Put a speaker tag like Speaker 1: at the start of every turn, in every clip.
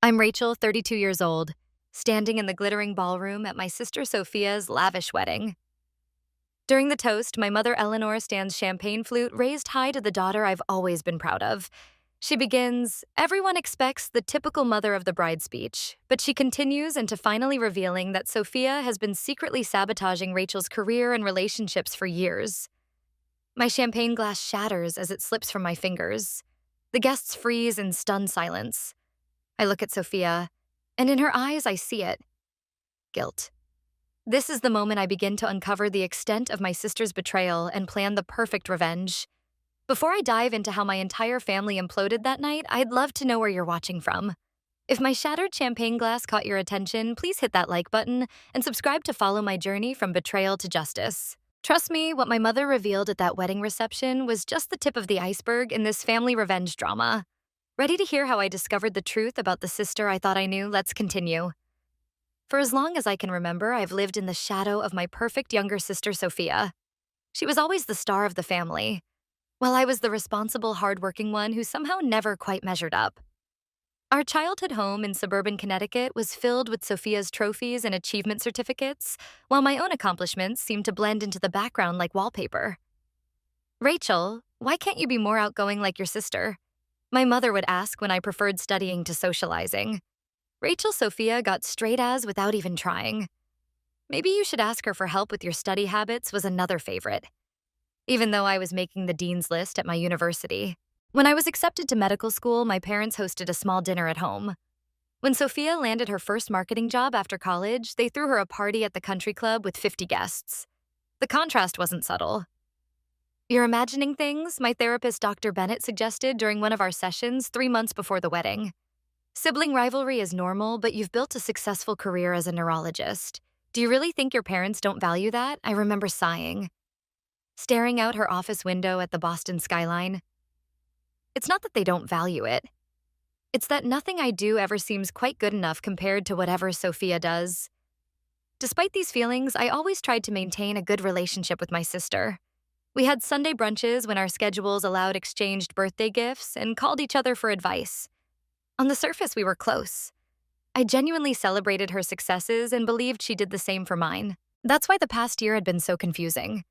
Speaker 1: I'm Rachel, 32 years old, standing in the glittering ballroom at my sister Sophia's lavish wedding. During the toast, my mother Eleanor stands champagne flute raised high to the daughter I've always been proud of. She begins, everyone expects the typical mother of the bride speech, but she continues into finally revealing that Sophia has been secretly sabotaging Rachel's career and relationships for years. My champagne glass shatters as it slips from my fingers. The guests freeze in stunned silence. I look at Sophia, and in her eyes I see it. Guilt. This is the moment I begin to uncover the extent of my sister's betrayal and plan the perfect revenge. Before I dive into how my entire family imploded that night, I'd love to know where you're watching from. If my shattered champagne glass caught your attention, please hit that like button and subscribe to follow my journey from betrayal to justice. Trust me, what my mother revealed at that wedding reception was just the tip of the iceberg in this family revenge drama. Ready to hear how I discovered the truth about the sister I thought I knew? Let's continue. For as long as I can remember, I've lived in the shadow of my perfect younger sister, Sophia. She was always the star of the family, while I was the responsible, hardworking one who somehow never quite measured up. Our childhood home in suburban Connecticut was filled with Sophia's trophies and achievement certificates, while my own accomplishments seemed to blend into the background like wallpaper. Rachel, why can't you be more outgoing like your sister? My mother would ask when I preferred studying to socializing. Rachel Sophia got straight A's without even trying. Maybe you should ask her for help with your study habits was another favorite. Even though I was making the dean's list at my university. When I was accepted to medical school, my parents hosted a small dinner at home. When Sophia landed her first marketing job after college, they threw her a party at the country club with 50 guests. The contrast wasn't subtle. You're imagining things, my therapist Dr. Bennett suggested during one of our sessions 3 months before the wedding. Sibling rivalry is normal, but you've built a successful career as a neurologist. Do you really think your parents don't value that? I remember sighing. Staring out her office window at the Boston skyline. It's not that they don't value it. It's that nothing I do ever seems quite good enough compared to whatever Sophia does. Despite these feelings, I always tried to maintain a good relationship with my sister. We had Sunday brunches when our schedules allowed exchanged birthday gifts and called each other for advice. On the surface, we were close. I genuinely celebrated her successes and believed she did the same for mine. That's why the past year had been so confusing.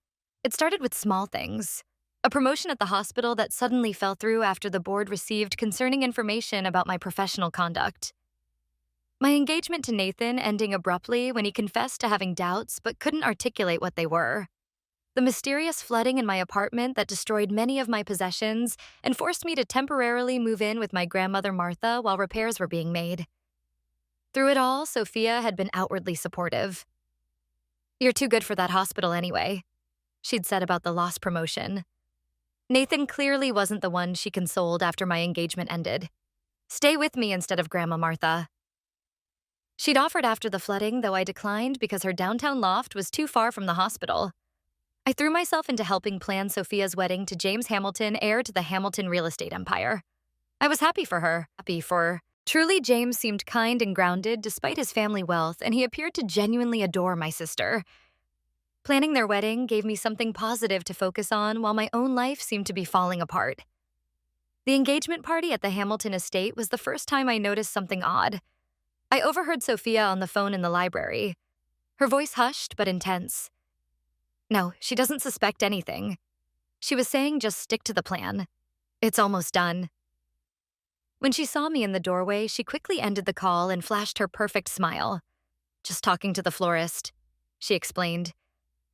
Speaker 1: It started with small things. A promotion at the hospital that suddenly fell through after the board received concerning information about my professional conduct. My engagement to Nathan ending abruptly when he confessed to having doubts but couldn't articulate what they were. The mysterious flooding in my apartment that destroyed many of my possessions and forced me to temporarily move in with my grandmother Martha while repairs were being made. Through it all, Sophia had been outwardly supportive. "You're too good for that hospital anyway," she'd said about the lost promotion. Nathan clearly wasn't the one she consoled after my engagement ended. "Stay with me instead of Grandma Martha." She'd offered after the flooding, though I declined because her downtown loft was too far from the hospital. I threw myself into helping plan Sophia's wedding to James Hamilton, heir to the Hamilton real estate empire. I was happy for her. Truly, James seemed kind and grounded despite his family wealth, and he appeared to genuinely adore my sister. Planning their wedding gave me something positive to focus on while my own life seemed to be falling apart. The engagement party at the Hamilton estate was the first time I noticed something odd. I overheard Sophia on the phone in the library. Her voice hushed but intense. No, she doesn't suspect anything. She was saying just stick to the plan. It's almost done. When she saw me in the doorway, she quickly ended the call and flashed her perfect smile. "Just talking to the florist," she explained.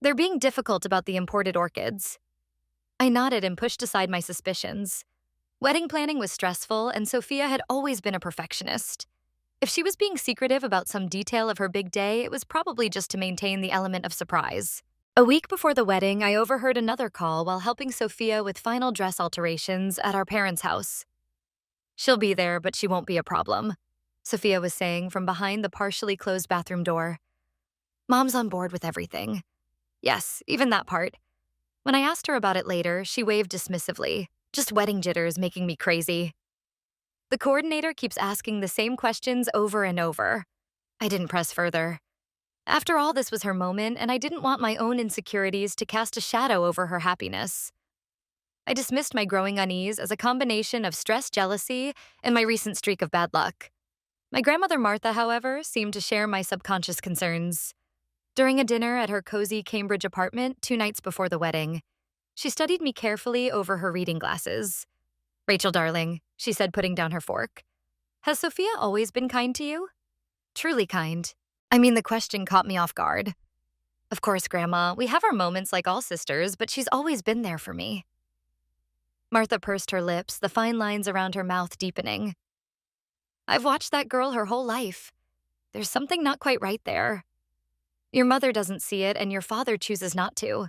Speaker 1: "They're being difficult about the imported orchids." I nodded and pushed aside my suspicions. Wedding planning was stressful, and Sophia had always been a perfectionist. If she was being secretive about some detail of her big day, it was probably just to maintain the element of surprise. A week before the wedding, I overheard another call while helping Sophia with final dress alterations at our parents' house. "She'll be there, but she won't be a problem," Sophia was saying from behind the partially closed bathroom door. "Mom's on board with everything." Yes, even that part. When I asked her about it later, she waved dismissively. "Just wedding jitters making me crazy." The coordinator keeps asking the same questions over and over. I didn't press further. After all, this was her moment, and I didn't want my own insecurities to cast a shadow over her happiness. I dismissed my growing unease as a combination of stress, jealousy, and my recent streak of bad luck. My grandmother Martha, however, seemed to share my subconscious concerns. During a dinner at her cozy Cambridge apartment 2 nights before the wedding, she studied me carefully over her reading glasses. "Rachel, darling," she said, putting down her fork, "has Sophia always been kind to you?" "Truly kind." I mean, the question caught me off guard. "Of course, Grandma, we have our moments like all sisters, but she's always been there for me." Martha pursed her lips, the fine lines around her mouth deepening. "I've watched that girl her whole life. There's something not quite right there. Your mother doesn't see it, and your father chooses not to.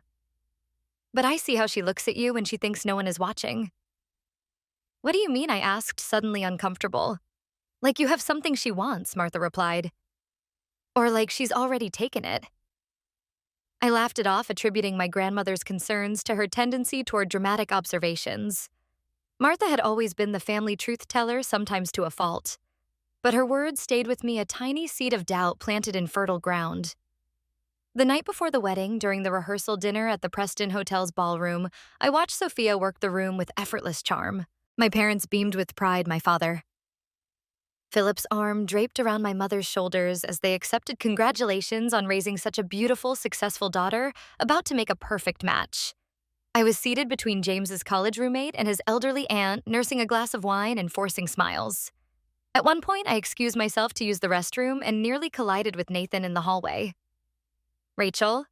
Speaker 1: But I see how she looks at you when she thinks no one is watching." "What do you mean?" I asked, suddenly uncomfortable. "Like you have something she wants," Martha replied. "Or like she's already taken it." I laughed it off, attributing my grandmother's concerns to her tendency toward dramatic observations. Martha had always been the family truth teller, sometimes to a fault. But her words stayed with me, a tiny seed of doubt planted in fertile ground. The night before the wedding, during the rehearsal dinner at the Preston Hotel's ballroom, I watched Sophia work the room with effortless charm. My parents beamed with pride, my father. Philip's arm draped around my mother's shoulders as they accepted congratulations on raising such a beautiful, successful daughter, about to make a perfect match. I was seated between James's college roommate and his elderly aunt, nursing a glass of wine and forcing smiles. At one point, I excused myself to use the restroom and nearly collided with Nathan in the hallway. "Rachel,"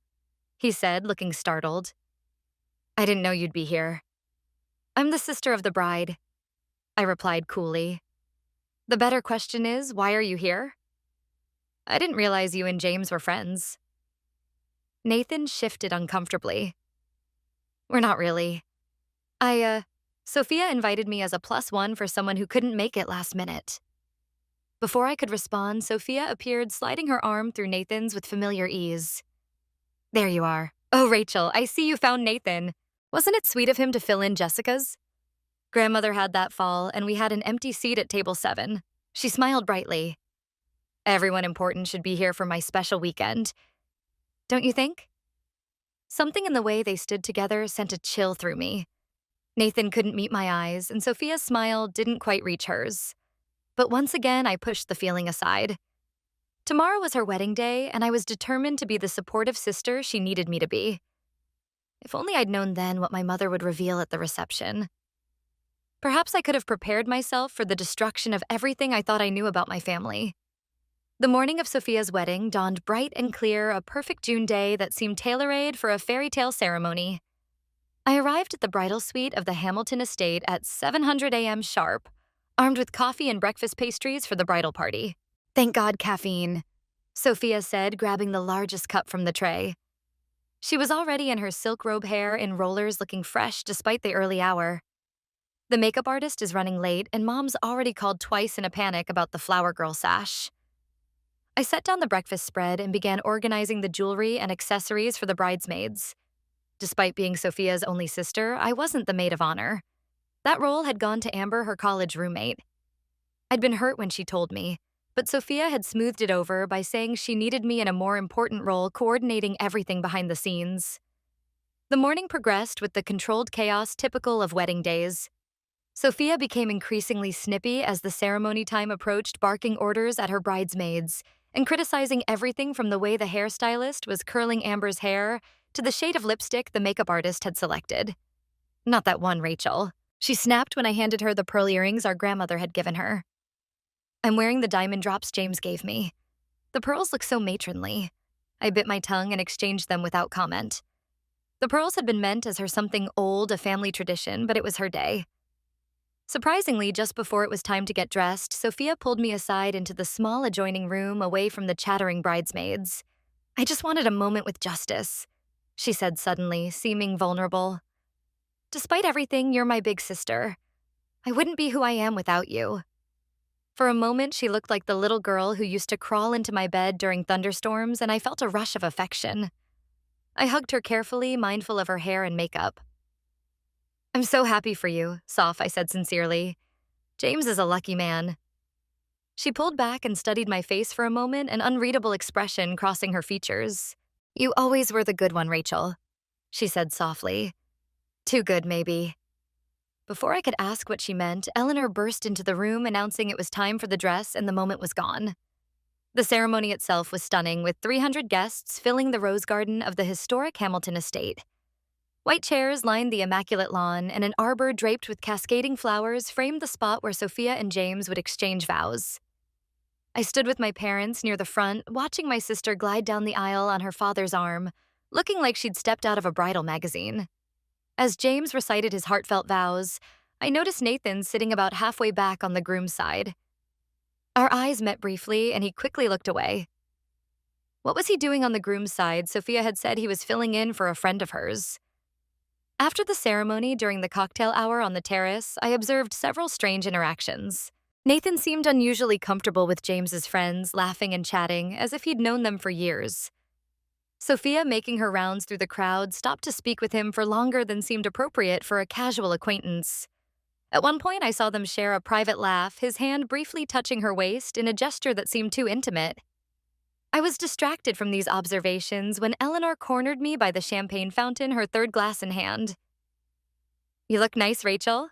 Speaker 1: he said, looking startled. "I didn't know you'd be here." "I'm the sister of the bride," I replied coolly. "The better question is, why are you here?" "I didn't realize you and James were friends." Nathan shifted uncomfortably. "We're not really. Sophia invited me as a +1 for someone who couldn't make it last minute." Before I could respond, Sophia appeared, sliding her arm through Nathan's with familiar ease. "There you are. Oh, Rachel, I see you found Nathan. Wasn't it sweet of him to fill in Jessica's?" Grandmother had that fall, and we had an empty seat at table 7. She smiled brightly. "Everyone important should be here for my special weekend. Don't you think?" Something in the way they stood together sent a chill through me. Nathan couldn't meet my eyes, and Sophia's smile didn't quite reach hers. But once again, I pushed the feeling aside. Tomorrow was her wedding day, and I was determined to be the supportive sister she needed me to be. If only I'd known then what my mother would reveal at the reception. Perhaps I could have prepared myself for the destruction of everything I thought I knew about my family. The morning of Sophia's wedding dawned bright and clear, a perfect June day that seemed tailor-made for a fairy tale ceremony. I arrived at the bridal suite of the Hamilton estate at 7:00 a.m. sharp, armed with coffee and breakfast pastries for the bridal party. "Thank God, caffeine," Sophia said, grabbing the largest cup from the tray. She was already in her silk robe hair in rollers, looking fresh despite the early hour. "The makeup artist is running late, and Mom's already called twice in a panic about the flower girl sash." I set down the breakfast spread and began organizing the jewelry and accessories for the bridesmaids. Despite being Sophia's only sister, I wasn't the maid of honor. That role had gone to Amber, her college roommate. I'd been hurt when she told me, but Sophia had smoothed it over by saying she needed me in a more important role, coordinating everything behind the scenes. The morning progressed with the controlled chaos typical of wedding days. Sophia became increasingly snippy as the ceremony time approached, barking orders at her bridesmaids and criticizing everything from the way the hairstylist was curling Amber's hair to the shade of lipstick the makeup artist had selected. "Not that one, Rachel," she snapped when I handed her the pearl earrings our grandmother had given her. "I'm wearing the diamond drops James gave me. The pearls look so matronly." I bit my tongue and exchanged them without comment. The pearls had been meant as her something old, a family tradition, but it was her day. Surprisingly, just before it was time to get dressed, Sophia pulled me aside into the small adjoining room away from the chattering bridesmaids. "I just wanted a moment with Justice," she said suddenly, seeming vulnerable. "Despite everything, you're my big sister. I wouldn't be who I am without you." For a moment, she looked like the little girl who used to crawl into my bed during thunderstorms, and I felt a rush of affection. I hugged her carefully, mindful of her hair and makeup. "I'm so happy for you," Soph, I said sincerely. "James is a lucky man." She pulled back and studied my face for a moment, an unreadable expression crossing her features. "You always were the good one, Rachel," she said softly. "Too good, maybe." Before I could ask what she meant, Eleanor burst into the room announcing it was time for the dress and the moment was gone. The ceremony itself was stunning, with 300 guests filling the rose garden of the historic Hamilton estate. White chairs lined the immaculate lawn, and an arbor draped with cascading flowers framed the spot where Sophia and James would exchange vows. I stood with my parents near the front, watching my sister glide down the aisle on her father's arm, looking like she'd stepped out of a bridal magazine. As James recited his heartfelt vows, I noticed Nathan sitting about halfway back on the groom's side. Our eyes met briefly, and he quickly looked away. What was he doing on the groom's side? Sophia had said he was filling in for a friend of hers. After the ceremony, during the cocktail hour on the terrace, I observed several strange interactions. Nathan seemed unusually comfortable with James's friends, laughing and chatting, as if he'd known them for years. Sophia, making her rounds through the crowd, stopped to speak with him for longer than seemed appropriate for a casual acquaintance. At one point, I saw them share a private laugh, his hand briefly touching her waist in a gesture that seemed too intimate. I was distracted from these observations when Eleanor cornered me by the champagne fountain, her third glass in hand. "You look nice, Rachel,"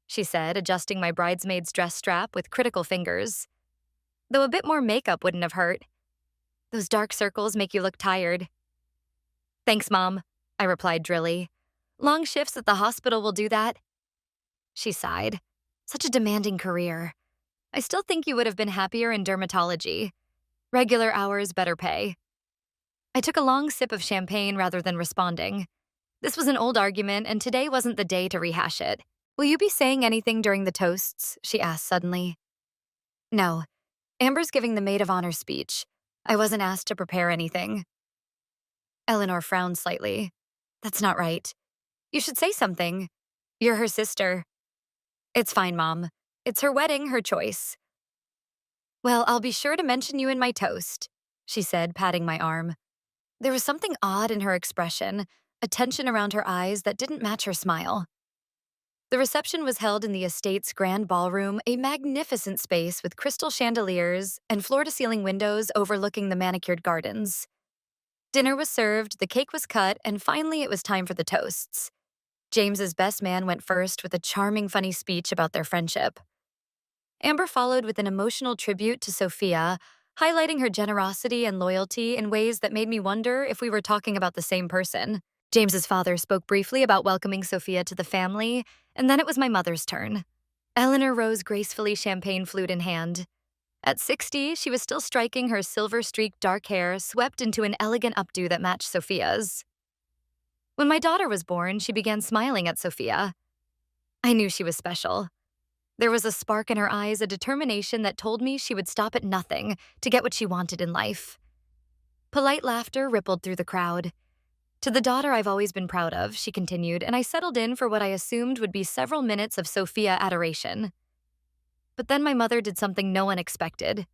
Speaker 1: she said, adjusting my bridesmaid's dress strap with critical fingers. "Though a bit more makeup wouldn't have hurt. Those dark circles make you look tired." "Thanks, Mom," I replied drily. "Long shifts at the hospital will do that." She sighed. "Such a demanding career. I still think you would have been happier in dermatology. Regular hours, better pay." I took a long sip of champagne rather than responding. This was an old argument, and today wasn't the day to rehash it. "Will you be saying anything during the toasts?" she asked suddenly. "No. Amber's giving the maid of honor speech. I wasn't asked to prepare anything." Eleanor frowned slightly. "That's not right. You should say something. You're her sister." "It's fine, Mom. It's her wedding, her choice." "Well, I'll be sure to mention you in my toast," she said, patting my arm. There was something odd in her expression, a tension around her eyes that didn't match her smile. The reception was held in the estate's grand ballroom, a magnificent space with crystal chandeliers and floor-to-ceiling windows overlooking the manicured gardens. Dinner was served, the cake was cut, and finally it was time for the toasts. James's best man went first with a charming, funny speech about their friendship. Amber followed with an emotional tribute to Sophia, highlighting her generosity and loyalty in ways that made me wonder if we were talking about the same person. James's father spoke briefly about welcoming Sophia to the family, and then it was my mother's turn. Eleanor rose gracefully, champagne flute in hand. At 60, she was still striking her silver-streaked dark hair swept into an elegant updo that matched Sophia's. When my daughter was born, she began smiling at Sophia. I knew she was special. There was a spark in her eyes, a determination that told me she would stop at nothing to get what she wanted in life. Polite laughter rippled through the crowd. "To the daughter I've always been proud of," she continued, and I settled in for what I assumed would be several minutes of Sophia adoration. But then my mother did something no one expected.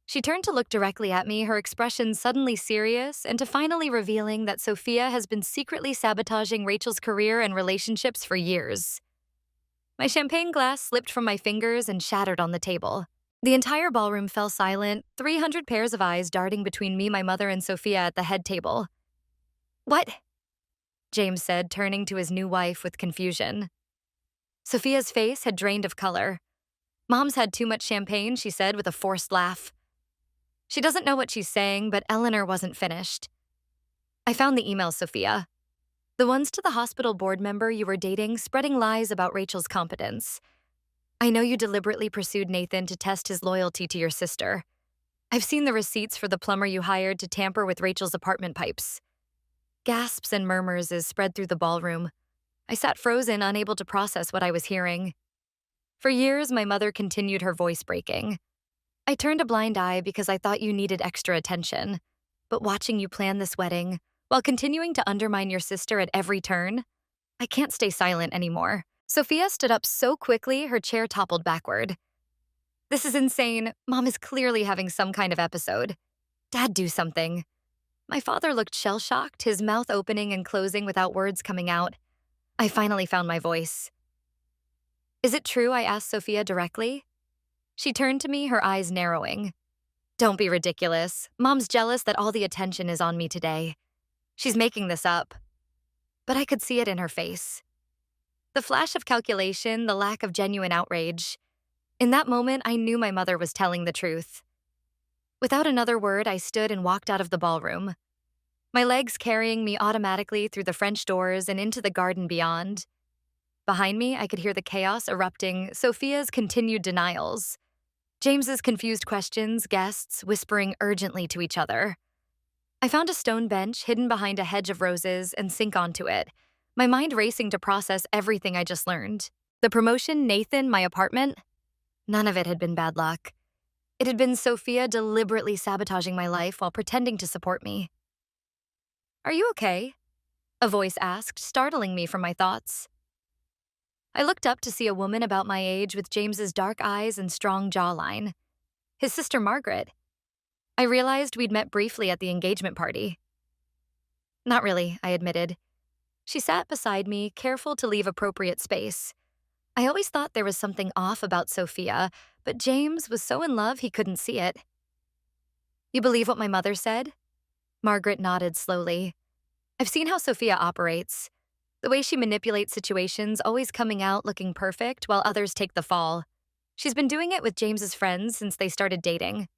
Speaker 1: She turned to look directly at me, her expression suddenly serious, and to finally revealing that Sophia has been secretly sabotaging Rachel's career and relationships for years. My champagne glass slipped from my fingers and shattered on the table. The entire ballroom fell silent, 300 pairs of eyes darting between me, my mother, and Sophia at the head table. "What?" James said, turning to his new wife with confusion. Sophia's face had drained of color. "Mom's had too much champagne," she said with a forced laugh. She doesn't know what she's saying, but Eleanor wasn't finished. "I found the emails, Sophia. The ones to the hospital board member you were dating, spreading lies about Rachel's competence. I know you deliberately pursued Nathan to test his loyalty to your sister. I've seen the receipts for the plumber you hired to tamper with Rachel's apartment pipes." Gasps and murmurs spread through the ballroom. I sat frozen, unable to process what I was hearing. For years, my mother continued, her voice breaking. "I turned a blind eye because I thought you needed extra attention. But watching you plan this wedding, while continuing to undermine your sister at every turn, I can't stay silent anymore." Sophia stood up so quickly, her chair toppled backward. "This is insane. Mom is clearly having some kind of episode. Dad, do something." My father looked shell-shocked, his mouth opening and closing without words coming out. I finally found my voice. "Is it true?" I asked Sophia directly. She turned to me, her eyes narrowing. "Don't be ridiculous. Mom's jealous that all the attention is on me today. She's making this up." But I could see it in her face. The flash of calculation, the lack of genuine outrage. In that moment, I knew my mother was telling the truth. Without another word, I stood and walked out of the ballroom, my legs carrying me automatically through the French doors and into the garden beyond. Behind me, I could hear the chaos erupting, Sophia's continued denials, James's confused questions, guests whispering urgently to each other. I found a stone bench hidden behind a hedge of roses and sank onto it, my mind racing to process everything I just learned. The promotion, Nathan, my apartment, none of it had been bad luck. It had been Sophia deliberately sabotaging my life while pretending to support me. "Are you okay?" a voice asked, startling me from my thoughts. I looked up to see a woman about my age with James's dark eyes and strong jawline. His sister Margaret. I realized we'd met briefly at the engagement party. "Not really," I admitted. She sat beside me, careful to leave appropriate space. I always thought there was something off about Sophia, but James was so in love he couldn't see it. "You believe what my mother said?" Margaret nodded slowly. "I've seen how Sophia operates. The way she manipulates situations, always coming out looking perfect while others take the fall. She's been doing it with James's friends since they started dating."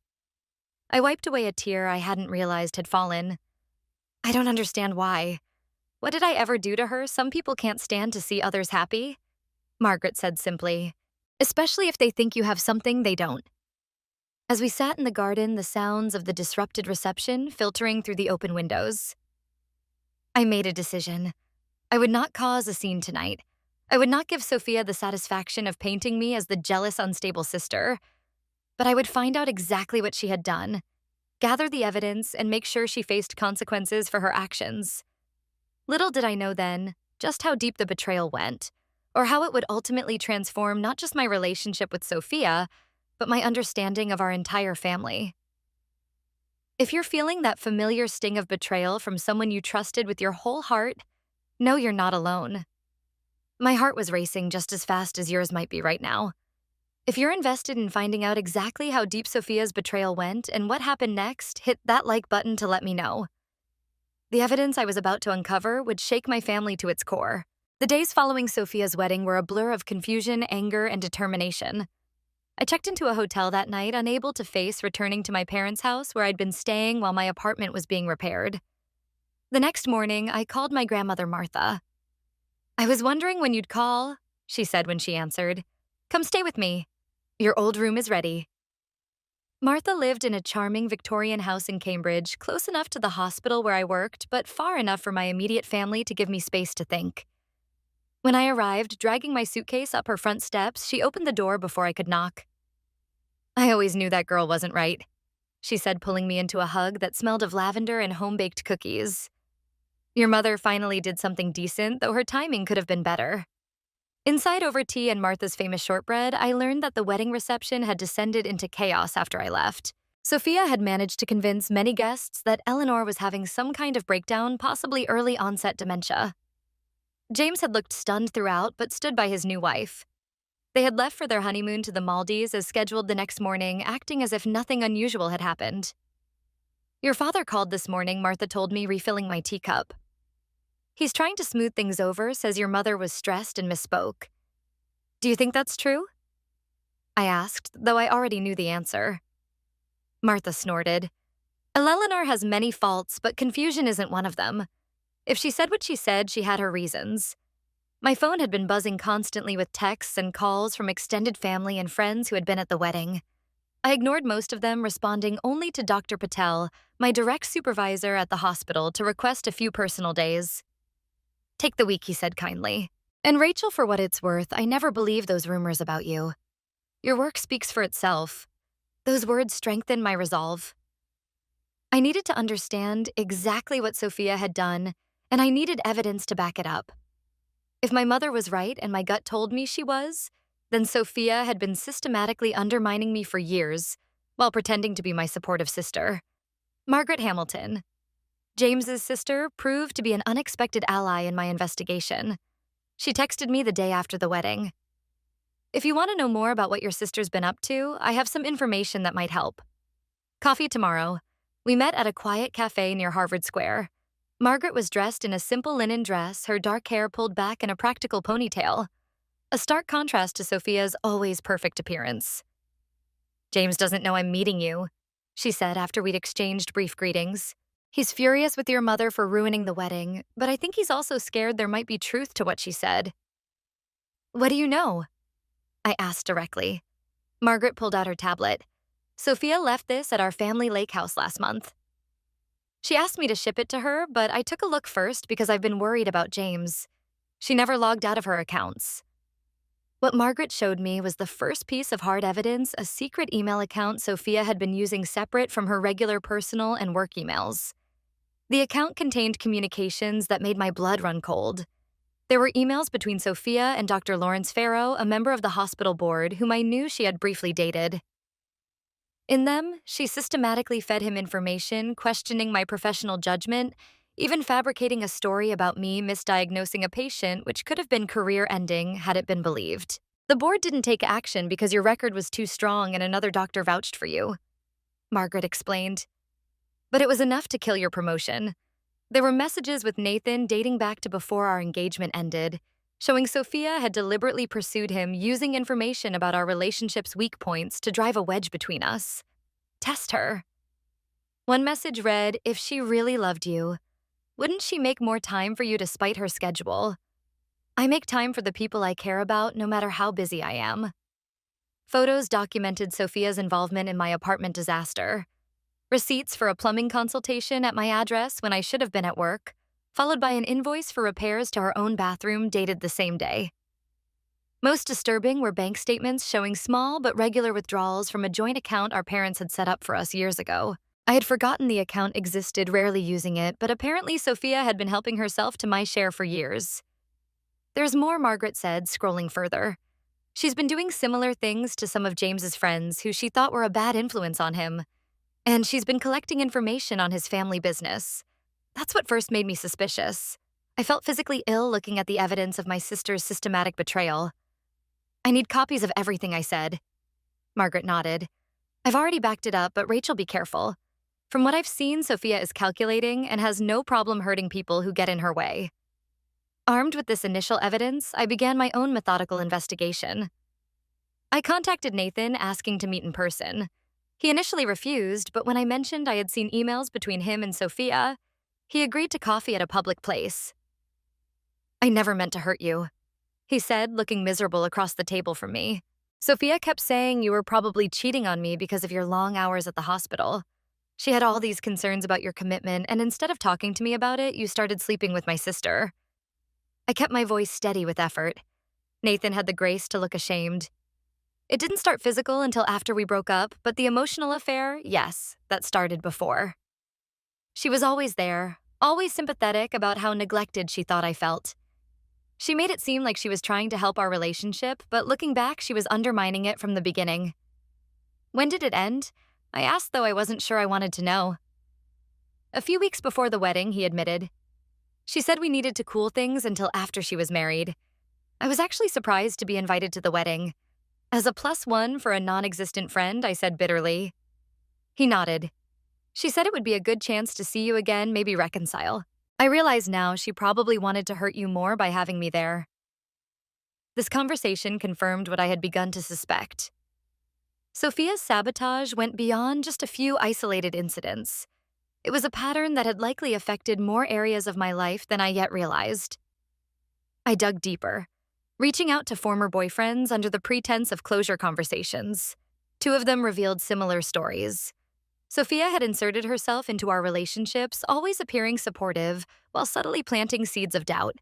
Speaker 1: I wiped away a tear I hadn't realized had fallen. "I don't understand why. What did I ever do to her? Some people can't stand to see others happy," Margaret said simply, "especially if they think you have something they don't." As we sat in the garden, the sounds of the disrupted reception filtering through the open windows. I made a decision. I would not cause a scene tonight. I would not give Sophia the satisfaction of painting me as the jealous, unstable sister. But I would find out exactly what she had done, gather the evidence, and make sure she faced consequences for her actions. Little did I know then just how deep the betrayal went, or how it would ultimately transform not just my relationship with Sophia, but my understanding of our entire family. If you're feeling that familiar sting of betrayal from someone you trusted with your whole heart, know you're not alone. My heart was racing just as fast as yours might be right now. If you're invested in finding out exactly how deep Sophia's betrayal went and what happened next, hit that like button to let me know. The evidence I was about to uncover would shake my family to its core. The days following Sophia's wedding were a blur of confusion, anger, and determination. I checked into a hotel that night, unable to face returning to my parents' house where I'd been staying while my apartment was being repaired. The next morning, I called my grandmother, Martha. "I was wondering when you'd call," she said when she answered. "Come stay with me. Your old room is ready." Martha lived in a charming Victorian house in Cambridge, close enough to the hospital where I worked, but far enough for my immediate family to give me space to think. When I arrived, dragging my suitcase up her front steps, she opened the door before I could knock. "I always knew that girl wasn't right," she said, pulling me into a hug that smelled of lavender and home-baked cookies. "Your mother finally did something decent, though her timing could have been better." Inside over tea and Martha's famous shortbread, I learned that the wedding reception had descended into chaos after I left. Sophia had managed to convince many guests that Eleanor was having some kind of breakdown, possibly early onset dementia. James had looked stunned throughout, but stood by his new wife. They had left for their honeymoon to the Maldives as scheduled the next morning, acting as if nothing unusual had happened. "Your father called this morning," Martha told me, refilling my teacup. "He's trying to smooth things over, says your mother was stressed and misspoke. Do you think that's true?" I asked, though I already knew the answer. Martha snorted. "Eleanor has many faults, but confusion isn't one of them. If she said what she said, she had her reasons. My phone had been buzzing constantly with texts and calls from extended family and friends who had been at the wedding. I ignored most of them, responding only to Dr. Patel, my direct supervisor at the hospital, to request a few personal days. "Take the week," he said kindly. "And Rachel, for what it's worth, I never believed those rumors about you. Your work speaks for itself." Those words strengthened my resolve. I needed to understand exactly what Sophia had done, and I needed evidence to back it up. If my mother was right and my gut told me she was, then Sophia had been systematically undermining me for years while pretending to be my supportive sister. Margaret Hamilton, James's sister, proved to be an unexpected ally in my investigation. She texted me the day after the wedding. "If you want to know more about what your sister's been up to, I have some information that might help. Coffee tomorrow." We met at a quiet cafe near Harvard Square. Margaret was dressed in a simple linen dress, her dark hair pulled back in a practical ponytail, a stark contrast to Sophia's always perfect appearance. "James doesn't know I'm meeting you," she said after we'd exchanged brief greetings. "He's furious with your mother for ruining the wedding, but I think he's also scared there might be truth to what she said." "What do you know?" I asked directly. Margaret pulled out her tablet. "Sophia left this at our family lake house last month. She asked me to ship it to her, but I took a look first because I've been worried about James. She never logged out of her accounts." What Margaret showed me was the first piece of hard evidence, a secret email account Sophia had been using separate from her regular personal and work emails. The account contained communications that made my blood run cold. There were emails between Sophia and Dr. Lawrence Farrow, a member of the hospital board whom I knew she had briefly dated. In them, she systematically fed him information, questioning my professional judgment, even fabricating a story about me misdiagnosing a patient, which could have been career-ending had it been believed. "The board didn't take action because your record was too strong and another doctor vouched for you," Margaret explained. "But it was enough to kill your promotion." There were messages with Nathan dating back to before our engagement ended, showing Sophia had deliberately pursued him using information about our relationship's weak points to drive a wedge between us. Test her. One message read, "If she really loved you, wouldn't she make more time for you despite her schedule? I make time for the people I care about no matter how busy I am." Photos documented Sophia's involvement in my apartment disaster. Receipts for a plumbing consultation at my address when I should have been at work, followed by an invoice for repairs to her own bathroom dated the same day. Most disturbing were bank statements showing small but regular withdrawals from a joint account our parents had set up for us years ago. I had forgotten the account existed, rarely using it, but apparently Sophia had been helping herself to my share for years. "There's more," Margaret said, scrolling further. "She's been doing similar things to some of James's friends who she thought were a bad influence on him. And she's been collecting information on his family business. That's what first made me suspicious. I felt physically ill looking at the evidence of my sister's systematic betrayal." "I need copies of everything," I said. Margaret nodded. "I've already backed it up, but Rachel, be careful. From what I've seen, Sophia is calculating and has no problem hurting people who get in her way." Armed with this initial evidence, I began my own methodical investigation. I contacted Nathan, asking to meet in person. He initially refused, but when I mentioned I had seen emails between him and Sophia, he agreed to coffee at a public place. "I never meant to hurt you," he said, looking miserable across the table from me. "Sophia kept saying you were probably cheating on me because of your long hours at the hospital. She had all these concerns about your commitment, and instead of talking to me about it, you started sleeping with my sister." I kept my voice steady with effort. Nathan had the grace to look ashamed. "It didn't start physical until after we broke up, but the emotional affair, yes, that started before. She was always there, always sympathetic about how neglected she thought I felt. She made it seem like she was trying to help our relationship, but looking back, she was undermining it from the beginning." "When did it end?" I asked, though I wasn't sure I wanted to know. "A few weeks before the wedding," he admitted. "She said we needed to cool things until after she was married. I was actually surprised to be invited to the wedding. As a +1 for a non-existent friend," I said bitterly. He nodded. "She said it would be a good chance to see you again, maybe reconcile. I realize now she probably wanted to hurt you more by having me there." This conversation confirmed what I had begun to suspect. Sophia's sabotage went beyond just a few isolated incidents. It was a pattern that had likely affected more areas of my life than I yet realized. I dug deeper, reaching out to former boyfriends under the pretense of closure conversations. 2 of them revealed similar stories. Sophia had inserted herself into our relationships, always appearing supportive, while subtly planting seeds of doubt.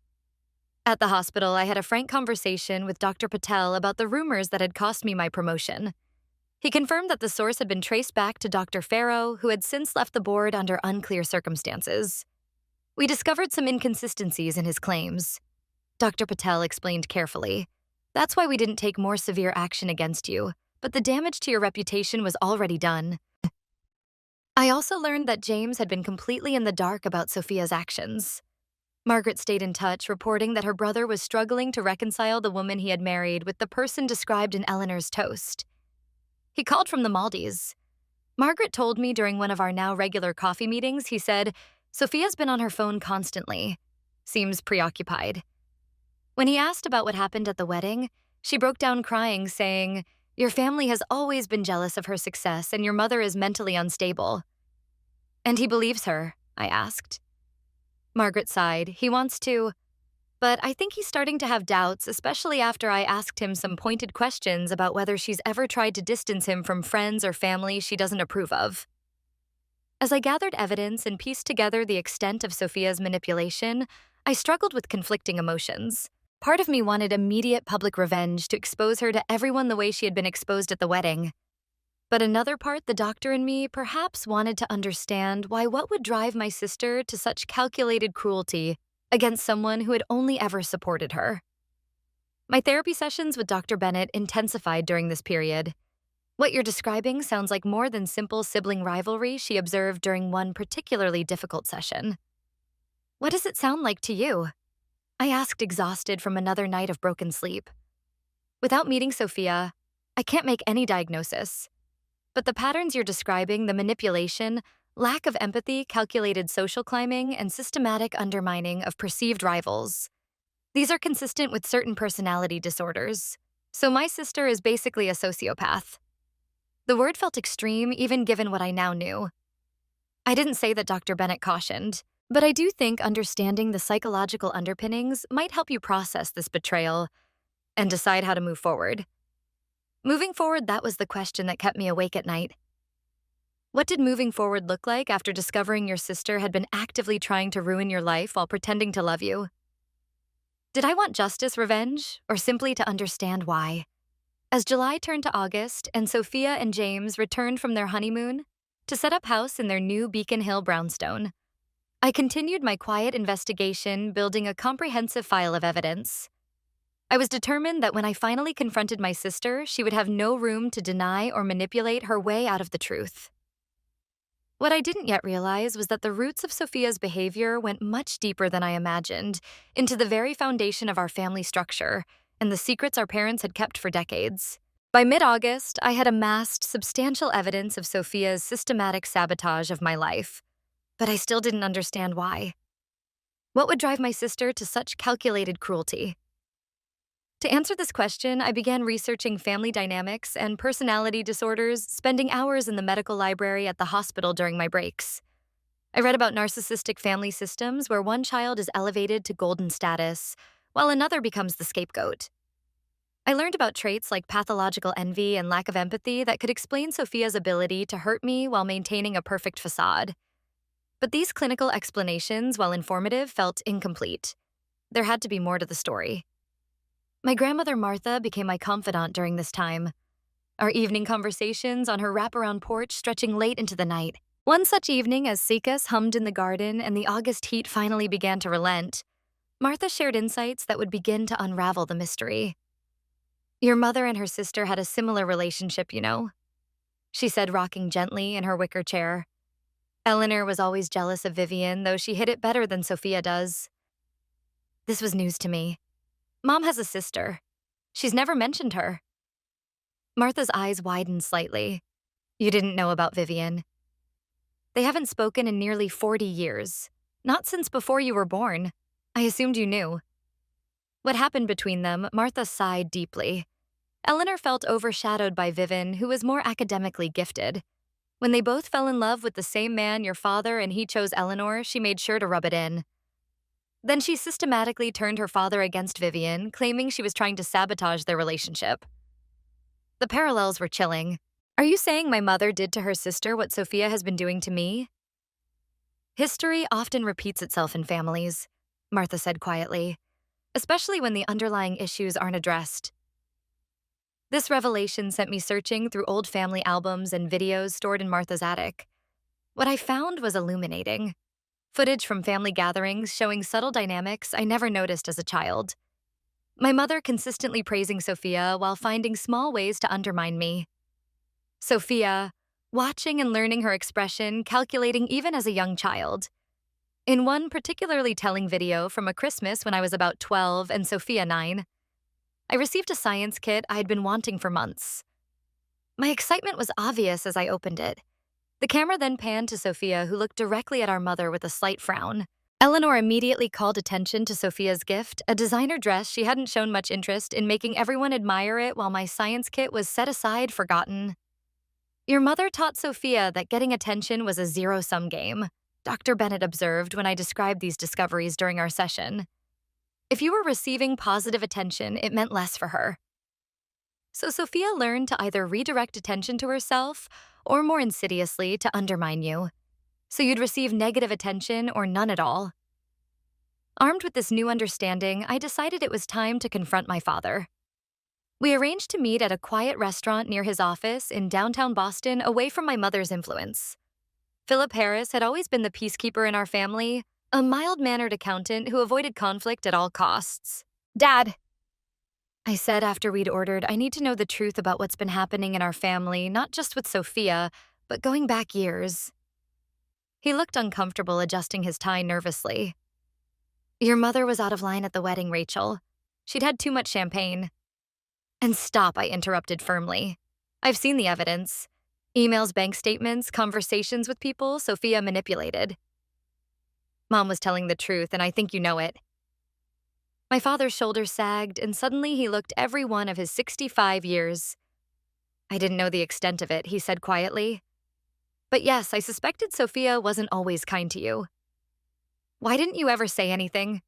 Speaker 1: At the hospital, I had a frank conversation with Dr. Patel about the rumors that had cost me my promotion. He confirmed that the source had been traced back to Dr. Farrow, who had since left the board under unclear circumstances. We discovered some inconsistencies in his claims. Dr. Patel explained carefully. "That's why we didn't take more severe action against you, but the damage to your reputation was already done." I also learned that James had been completely in the dark about Sophia's actions. Margaret stayed in touch, reporting that her brother was struggling to reconcile the woman he had married with the person described in Eleanor's toast. He called from the Maldives. Margaret told me during one of our now regular coffee meetings, he said, Sophia's been on her phone constantly. Seems preoccupied. When he asked about what happened at the wedding, she broke down crying, saying, "Your family has always been jealous of her success, and your mother is mentally unstable." And he believes her, I asked. Margaret sighed. He wants to, but I think he's starting to have doubts, especially after I asked him some pointed questions about whether she's ever tried to distance him from friends or family she doesn't approve of. As I gathered evidence and pieced together the extent of Sophia's manipulation, I struggled with conflicting emotions. Part of me wanted immediate public revenge to expose her to everyone the way she had been exposed at the wedding. But another part, the doctor in me, perhaps wanted to understand why what would drive my sister to such calculated cruelty against someone who had only ever supported her. My therapy sessions with Dr. Bennett intensified during this period. What you're describing sounds like more than simple sibling rivalry she observed during one particularly difficult session. What does it sound like to you? I asked, exhausted from another night of broken sleep. Without meeting Sophia, I can't make any diagnosis. But the patterns you're describing, the manipulation, lack of empathy, calculated social climbing, and systematic undermining of perceived rivals, these are consistent with certain personality disorders. So my sister is basically a sociopath. The word felt extreme, even given what I now knew. I didn't say that Dr. Bennett cautioned, but I do think understanding the psychological underpinnings might help you process this betrayal and decide how to move forward. Moving forward, that was the question that kept me awake at night. What did moving forward look like after discovering your sister had been actively trying to ruin your life while pretending to love you? Did I want justice, revenge, or simply to understand why? As July turned to August and Sophia and James returned from their honeymoon to set up house in their new Beacon Hill brownstone, I continued my quiet investigation, building a comprehensive file of evidence. I was determined that when I finally confronted my sister, she would have no room to deny or manipulate her way out of the truth. What I didn't yet realize was that the roots of Sophia's behavior went much deeper than I imagined, into the very foundation of our family structure and the secrets our parents had kept for decades. By mid-August, I had amassed substantial evidence of Sophia's systematic sabotage of my life, but I still didn't understand why. What would drive my sister to such calculated cruelty? To answer this question, I began researching family dynamics and personality disorders, spending hours in the medical library at the hospital during my breaks. I read about narcissistic family systems where one child is elevated to golden status, while another becomes the scapegoat. I learned about traits like pathological envy and lack of empathy that could explain Sophia's ability to hurt me while maintaining a perfect facade. But these clinical explanations, while informative, felt incomplete. There had to be more to the story. My grandmother Martha became my confidant during this time. Our evening conversations on her wraparound porch stretching late into the night. One such evening, as cicadas hummed in the garden and the August heat finally began to relent, Martha shared insights that would begin to unravel the mystery. "Your mother and her sister had a similar relationship, you know," she said, rocking gently in her wicker chair. "Eleanor was always jealous of Vivian, though she hid it better than Sophia does." This was news to me. Mom has a sister. She's never mentioned her. Martha's eyes widened slightly. "You didn't know about Vivian?" "They haven't spoken in nearly 40 years. Not since before you were born. I assumed you knew." What happened between them, Martha sighed deeply. Eleanor felt overshadowed by Vivian, who was more academically gifted. When they both fell in love with the same man, your father, and he chose Eleanor, she made sure to rub it in. Then she systematically turned her father against Vivian, claiming she was trying to sabotage their relationship. The parallels were chilling. Are you saying my mother did to her sister what Sophia has been doing to me? History often repeats itself in families, Martha said quietly, especially when the underlying issues aren't addressed. This revelation sent me searching through old family albums and videos stored in Martha's attic. What I found was illuminating. Footage from family gatherings showing subtle dynamics I never noticed as a child. My mother consistently praising Sophia while finding small ways to undermine me. Sophia, watching and learning her expression, calculating even as a young child. In one particularly telling video from a Christmas when I was about 12 and Sophia 9, I received a science kit I had been wanting for months. My excitement was obvious as I opened it. The camera then panned to Sophia, who looked directly at our mother with a slight frown. Eleanor immediately called attention to Sophia's gift, a designer dress she hadn't shown much interest in, making everyone admire it while my science kit was set aside, forgotten. Your mother taught Sophia that getting attention was a zero-sum game, Dr. Bennett observed when I described these discoveries during our session. If you were receiving positive attention, it meant less for her. So Sophia learned to either redirect attention to herself or, more insidiously, to undermine you. So you'd receive negative attention or none at all. Armed with this new understanding, I decided it was time to confront my father. We arranged to meet at a quiet restaurant near his office in downtown Boston, away from my mother's influence. Philip Harris had always been the peacekeeper in our family, a mild-mannered accountant who avoided conflict at all costs. "Dad," I said after we'd ordered, "I need to know the truth about what's been happening in our family, not just with Sophia, but going back years." He looked uncomfortable, adjusting his tie nervously. "Your mother was out of line at the wedding, Rachel. She'd had too much champagne." "And stop," I interrupted firmly. "I've seen the evidence. Emails, bank statements, conversations with people Sophia manipulated. Mom was telling the truth, and I think you know it." My father's shoulders sagged, and suddenly he looked every one of his 65 years. "I didn't know the extent of it," he said quietly. "But yes, I suspected Sophia wasn't always kind to you. Why didn't you ever say anything?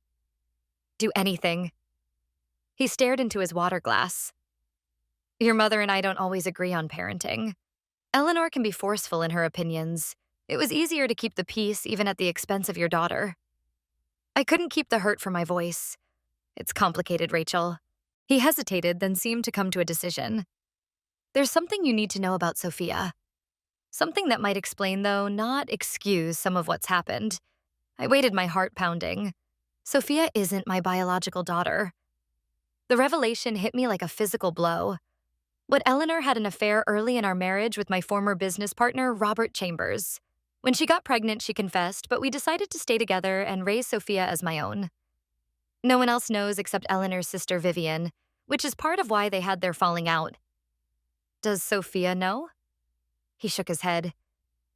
Speaker 1: Do anything?" He stared into his water glass. "Your mother and I don't always agree on parenting. Eleanor can be forceful in her opinions. It was easier to keep the peace even at the expense of your daughter." I couldn't keep the hurt from my voice. "It's complicated, Rachel." He hesitated, then seemed to come to a decision. "There's something you need to know about Sophia. Something that might explain, though not excuse, some of what's happened." I waited, my heart pounding. Sophia isn't my biological daughter. The revelation hit me like a physical blow. What Eleanor had an affair early in our marriage with my former business partner, Robert Chambers. When she got pregnant, she confessed, but we decided to stay together and raise Sophia as my own. No one else knows except Eleanor's sister, Vivian, which is part of why they had their falling out. "Does Sophia know?" He shook his head.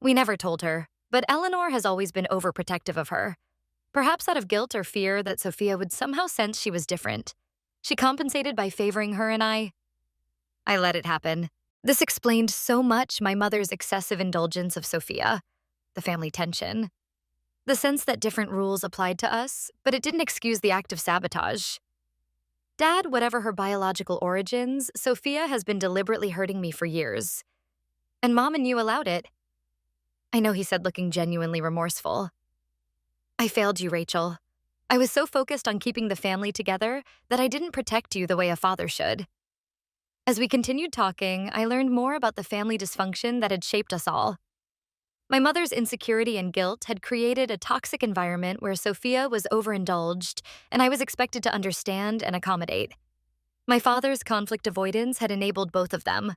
Speaker 1: "We never told her, but Eleanor has always been overprotective of her. Perhaps out of guilt or fear that Sophia would somehow sense she was different. She compensated by favoring her and I let it happen. This explained so much: my mother's excessive indulgence of Sophia, the family tension, the sense that different rules applied to us, but it didn't excuse the act of sabotage. Dad, whatever her biological origins, Sophia has been deliberately hurting me for years. And Mom and you allowed it." "I know," he said, looking genuinely remorseful. "I failed you, Rachel. I was so focused on keeping the family together that I didn't protect you the way a father should." As we continued talking, I learned more about the family dysfunction that had shaped us all. My mother's insecurity and guilt had created a toxic environment where Sophia was overindulged, and I was expected to understand and accommodate. My father's conflict avoidance had enabled both of them,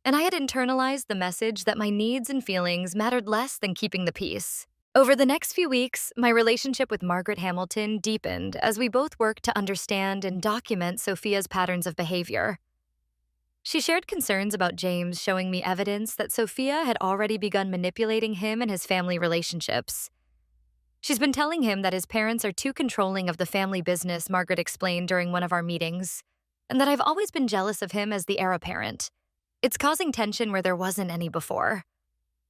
Speaker 1: and I had internalized the message that my needs and feelings mattered less than keeping the peace. Over the next few weeks, my relationship with Margaret Hamilton deepened as we both worked to understand and document Sophia's patterns of behavior. She shared concerns about James, showing me evidence that Sophia had already begun manipulating him and his family relationships. "She's been telling him that his parents are too controlling of the family business," Margaret explained during one of our meetings, "and that I've always been jealous of him as the heir apparent. It's causing tension where there wasn't any before."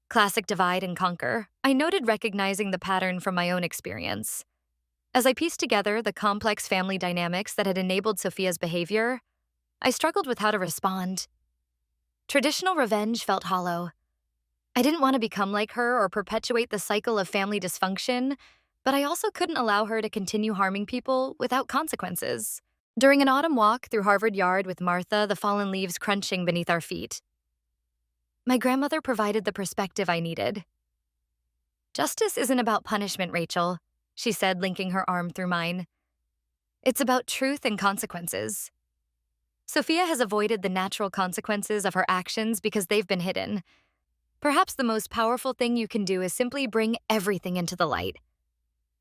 Speaker 1: Classic divide and conquer, I noted, recognizing the pattern from my own experience. As I pieced together the complex family dynamics that had enabled Sophia's behavior, I struggled with how to respond. Traditional revenge felt hollow. I didn't want to become like her or perpetuate the cycle of family dysfunction, but I also couldn't allow her to continue harming people without consequences. During an autumn walk through Harvard Yard with Martha, the fallen leaves crunching beneath our feet, my grandmother provided the perspective I needed. "Justice isn't about punishment, Rachel," she said, linking her arm through mine. "It's about truth and consequences. Sophia has avoided the natural consequences of her actions because they've been hidden. Perhaps the most powerful thing you can do is simply bring everything into the light."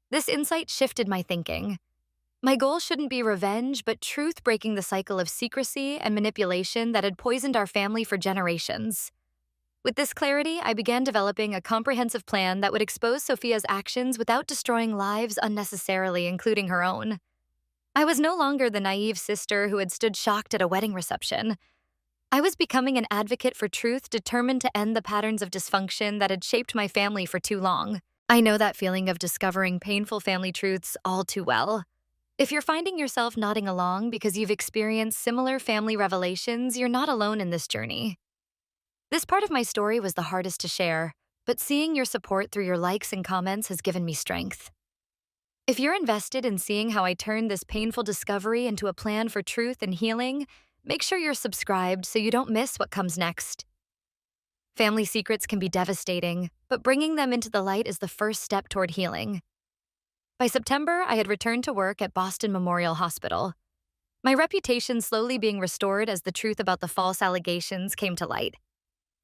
Speaker 1: This insight shifted my thinking. My goal shouldn't be revenge, but truth, breaking the cycle of secrecy and manipulation that had poisoned our family for generations. With this clarity, I began developing a comprehensive plan that would expose Sophia's actions without destroying lives unnecessarily, including her own. I was no longer the naive sister who had stood shocked at a wedding reception. I was becoming an advocate for truth determined to end the patterns of dysfunction that had shaped my family for too long. I know that feeling of discovering painful family truths all too well. If you're finding yourself nodding along because you've experienced similar family revelations, you're not alone in this journey. This part of my story was the hardest to share, but seeing your support through your likes and comments has given me strength. If you're invested in seeing how I turned this painful discovery into a plan for truth and healing, make sure you're subscribed so you don't miss what comes next. Family secrets can be devastating, but bringing them into the light is the first step toward healing. By September, I had returned to work at Boston Memorial Hospital, my reputation slowly being restored as the truth about the false allegations came to light.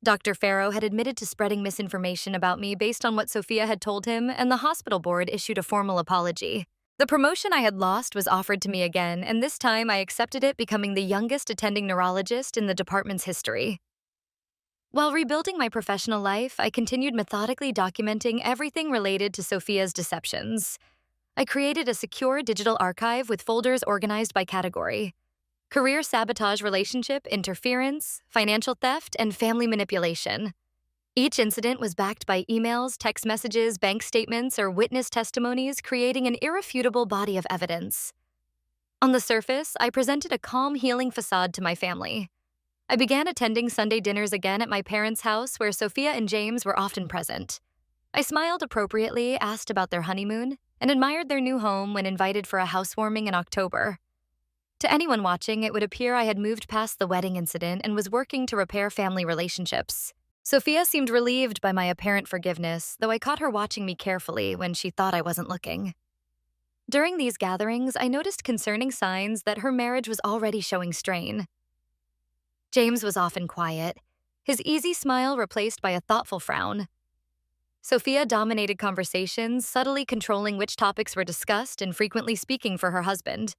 Speaker 1: Dr. Farrow had admitted to spreading misinformation about me based on what Sophia had told him, and the hospital board issued a formal apology. The promotion I had lost was offered to me again, and this time I accepted it, becoming the youngest attending neurologist in the department's history. While rebuilding my professional life, I continued methodically documenting everything related to Sophia's deceptions. I created a secure digital archive with folders organized by category: career sabotage, relationship interference, financial theft, and family manipulation. Each incident was backed by emails, text messages, bank statements, or witness testimonies, creating an irrefutable body of evidence. On the surface, I presented a calm, healing facade to my family. I began attending Sunday dinners again at my parents' house, where Sophia and James were often present. I smiled appropriately, asked about their honeymoon, and admired their new home when invited for a housewarming in October. To anyone watching, it would appear I had moved past the wedding incident and was working to repair family relationships. Sophia seemed relieved by my apparent forgiveness, though I caught her watching me carefully when she thought I wasn't looking. During these gatherings, I noticed concerning signs that her marriage was already showing strain. James was often quiet, his easy smile replaced by a thoughtful frown. Sophia dominated conversations, subtly controlling which topics were discussed and frequently speaking for her husband.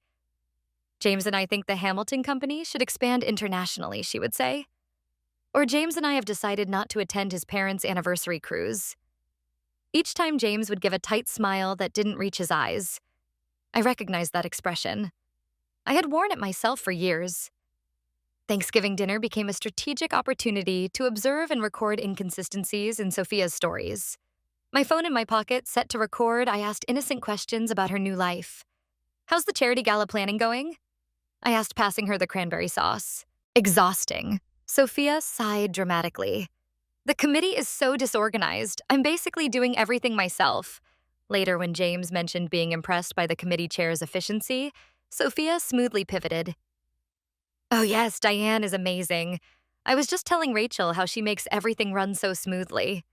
Speaker 1: James and I think the Hamilton Company should expand internationally, she would say. Or James and I have decided not to attend his parents' anniversary cruise. Each time James would give a tight smile that didn't reach his eyes. I recognized that expression. I had worn it myself for years. Thanksgiving dinner became a strategic opportunity to observe and record inconsistencies in Sophia's stories. My phone in my pocket, set to record, I asked innocent questions about her new life. "How's the charity gala planning going?" I asked, passing her the cranberry sauce. "Exhausting." Sophia sighed dramatically. "The committee is so disorganized. I'm basically doing everything myself." Later, when James mentioned being impressed by the committee chair's efficiency, Sophia smoothly pivoted. "Oh yes, Diane is amazing. I was just telling Rachel how she makes everything run so smoothly."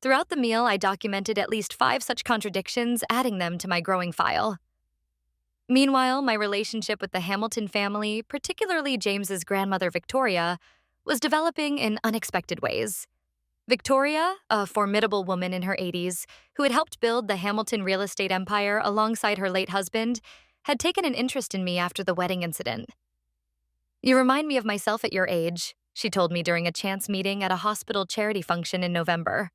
Speaker 1: Throughout the meal, I documented at least 5 such contradictions, adding them to my growing file. Meanwhile, my relationship with the Hamilton family, particularly James's grandmother Victoria, was developing in unexpected ways. Victoria, a formidable woman in her 80s, who had helped build the Hamilton real estate empire alongside her late husband, had taken an interest in me after the wedding incident. "You remind me of myself at your age," she told me during a chance meeting at a hospital charity function in November.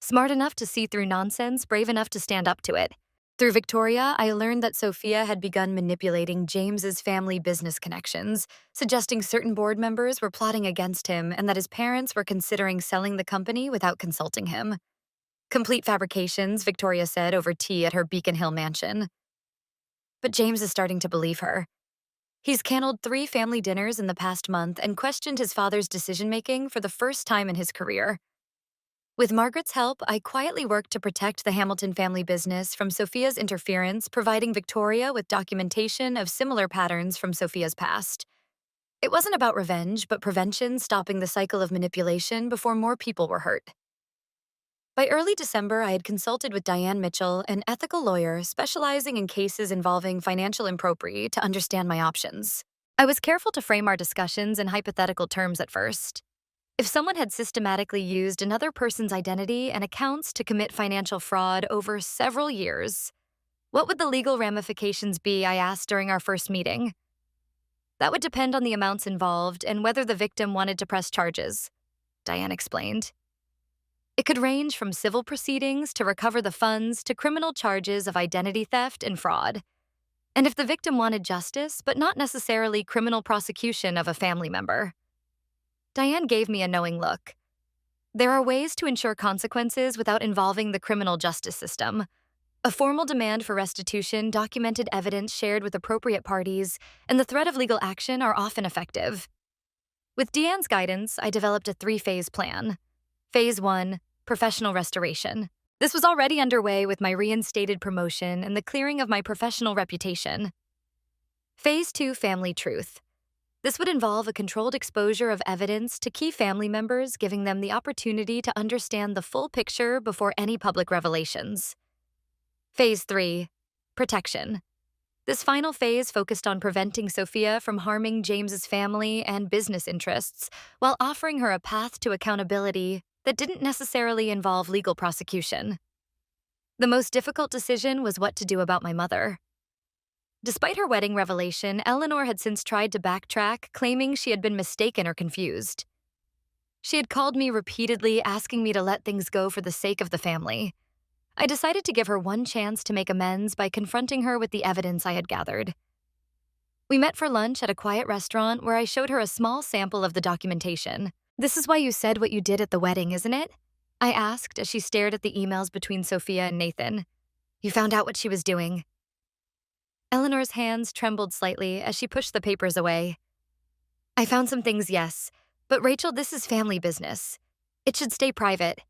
Speaker 1: "Smart enough to see through nonsense, brave enough to stand up to it." Through Victoria, I learned that Sophia had begun manipulating James's family business connections, suggesting certain board members were plotting against him and that his parents were considering selling the company without consulting him. "Complete fabrications," Victoria said over tea at her Beacon Hill mansion. But James is starting to believe her. He's canceled 3 family dinners in the past month and questioned his father's decision-making for the first time in his career. With Margaret's help, I quietly worked to protect the Hamilton family business from Sophia's interference, providing Victoria with documentation of similar patterns from Sophia's past. It wasn't about revenge, but prevention, stopping the cycle of manipulation before more people were hurt. By early December, I had consulted with Diane Mitchell, an ethical lawyer specializing in cases involving financial impropriety, to understand my options. I was careful to frame our discussions in hypothetical terms at first. If someone had systematically used another person's identity and accounts to commit financial fraud over several years, what would the legal ramifications be, I asked during our first meeting. That would depend on the amounts involved and whether the victim wanted to press charges. Diane explained. It could range from civil proceedings to recover the funds to criminal charges of identity theft and fraud. And if the victim wanted justice, but not necessarily criminal prosecution of a family member. Diane gave me a knowing look. There are ways to ensure consequences without involving the criminal justice system. A formal demand for restitution, documented evidence shared with appropriate parties, and the threat of legal action are often effective. With Deanne's guidance, I developed a 3-phase plan. Phase 1, professional restoration. This was already underway with my reinstated promotion and the clearing of my professional reputation. Phase 2, family truth. This would involve a controlled exposure of evidence to key family members, giving them the opportunity to understand the full picture before any public revelations. Phase 3, protection. This final phase focused on preventing Sophia from harming James's family and business interests, while offering her a path to accountability that didn't necessarily involve legal prosecution. The most difficult decision was what to do about my mother. Despite her wedding revelation, Eleanor had since tried to backtrack, claiming she had been mistaken or confused. She had called me repeatedly, asking me to let things go for the sake of the family. I decided to give her one chance to make amends by confronting her with the evidence I had gathered. We met for lunch at a quiet restaurant where I showed her a small sample of the documentation. "This is why you said what you did at the wedding, isn't it?" I asked as she stared at the emails between Sophia and Nathan. "You found out what she was doing." Eleanor's hands trembled slightly as she pushed the papers away. "I found some things, yes. But Rachel, this is family business. It should stay private."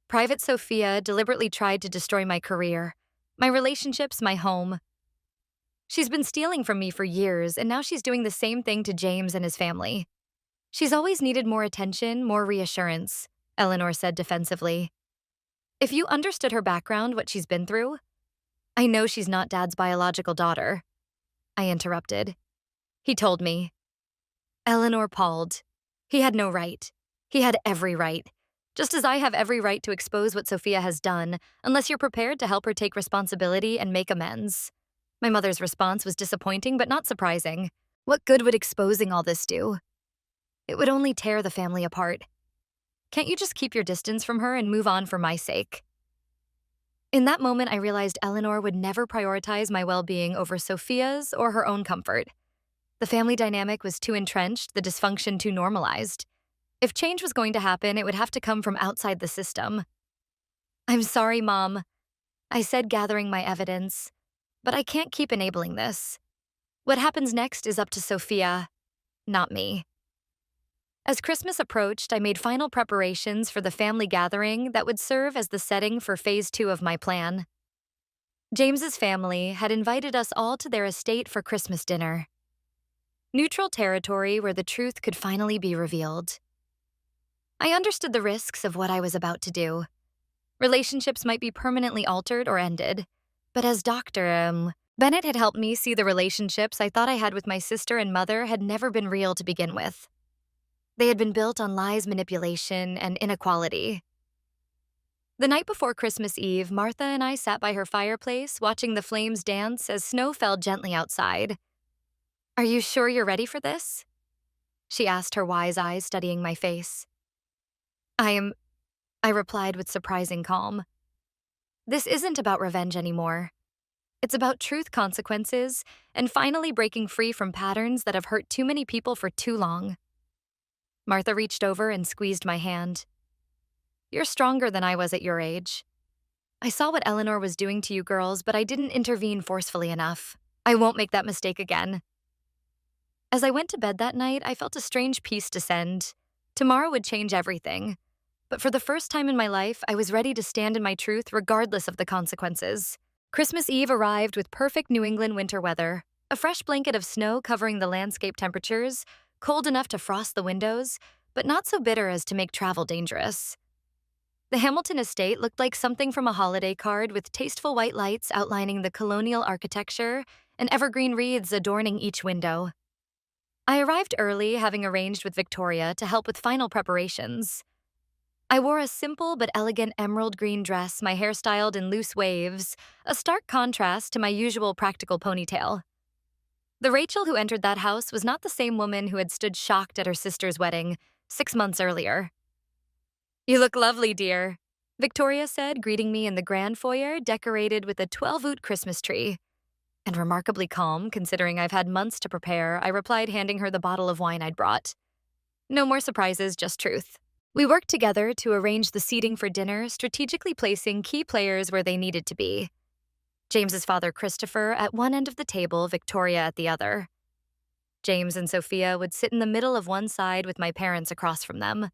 Speaker 1: Private Sophia deliberately tried to destroy my career, my relationships, my home. She's been stealing from me for years, and now she's doing the same thing to James and his family. She's always needed more attention, more reassurance, Eleanor said defensively. "If you understood her background, what she's been through..." "I know she's not Dad's biological daughter," I interrupted. "He told me." Eleanor palled. He had no right. He had every right. Just as I have every right to expose what Sophia has done, unless you're prepared to help her take responsibility and make amends. My mother's response was disappointing but not surprising. What good would exposing all this do? It would only tear the family apart. Can't you just keep your distance from her and move on for my sake? In that moment, I realized Eleanor would never prioritize my well-being over Sophia's or her own comfort. The family dynamic was too entrenched, the dysfunction too normalized. If change was going to happen, it would have to come from outside the system. "I'm sorry, Mom," I said, gathering my evidence, "but I can't keep enabling this. What happens next is up to Sophia, not me." As Christmas approached, I made final preparations for the family gathering that would serve as the setting for Phase 2 of my plan. James's family had invited us all to their estate for Christmas dinner. Neutral territory where the truth could finally be revealed. I understood the risks of what I was about to do. Relationships might be permanently altered or ended, but as Dr. Bennett had helped me see the relationships I thought I had with my sister and mother had never been real to begin with. They had been built on lies, manipulation, and inequality. The night before Christmas Eve, Martha and I sat by her fireplace watching the flames dance as snow fell gently outside. "Are you sure you're ready for this?" she asked, her wise eyes studying my face. I replied with surprising calm. "This isn't about revenge anymore. It's about truth, consequences, and finally breaking free from patterns that have hurt too many people for too long." Martha reached over and squeezed my hand. "You're stronger than I was at your age. I saw what Eleanor was doing to you girls, but I didn't intervene forcefully enough. I won't make that mistake again." As I went to bed that night, I felt a strange peace descend. Tomorrow would change everything. But for the first time in my life, I was ready to stand in my truth regardless of the consequences. Christmas Eve arrived with perfect New England winter weather, a fresh blanket of snow covering the landscape temperatures, cold enough to frost the windows, but not so bitter as to make travel dangerous. The Hamilton estate looked like something from a holiday card with tasteful white lights outlining the colonial architecture and evergreen wreaths adorning each window. I arrived early, having arranged with Victoria to help with final preparations. I wore a simple but elegant emerald green dress, my hair styled in loose waves, a stark contrast to my usual practical ponytail. The Rachel who entered that house was not the same woman who had stood shocked at her sister's wedding 6 months earlier. You look lovely, dear, Victoria said, greeting me in the grand foyer decorated with a 12-oot Christmas tree. And remarkably calm, considering I've had months to prepare, I replied, handing her the bottle of wine I'd brought. No more surprises, just truth. We worked together to arrange the seating for dinner, strategically placing key players where they needed to be. James's father, Christopher, at one end of the table, Victoria at the other. James and Sophia would sit in the middle of one side with my parents across from them.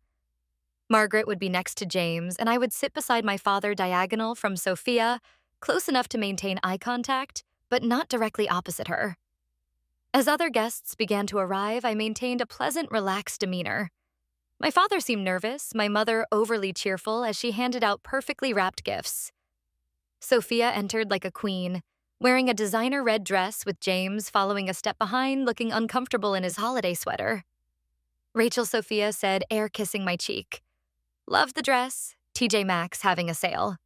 Speaker 1: Margaret would be next to James, and I would sit beside my father diagonal from Sophia, close enough to maintain eye contact, but not directly opposite her. As other guests began to arrive, I maintained a pleasant, relaxed demeanor. My father seemed nervous, my mother overly cheerful as she handed out perfectly wrapped gifts. Sophia entered like a queen, wearing a designer red dress with James following a step behind, looking uncomfortable in his holiday sweater. Rachel Sophia said, air kissing my cheek. Loved the dress, TJ Maxx having a sale.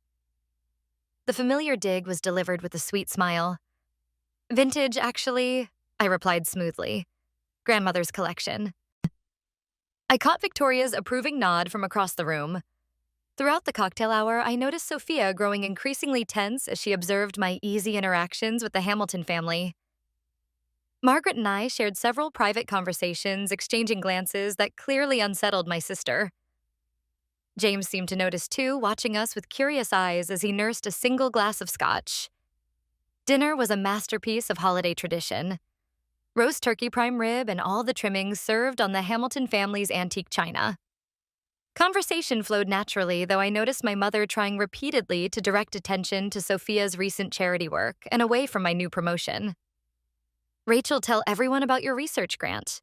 Speaker 1: The familiar dig was delivered with a sweet smile. Vintage, actually, I replied smoothly. Grandmother's collection. I caught Victoria's approving nod from across the room. Throughout the cocktail hour, I noticed Sophia growing increasingly tense as she observed my easy interactions with the Hamilton family. Margaret and I shared several private conversations, exchanging glances that clearly unsettled my sister. James seemed to notice too, watching us with curious eyes as he nursed a single glass of scotch. Dinner was a masterpiece of holiday tradition. Roast turkey prime rib and all the trimmings served on the Hamilton family's antique china. Conversation flowed naturally, though I noticed my mother trying repeatedly to direct attention to Sophia's recent charity work and away from my new promotion. Rachel, tell everyone about your research grant,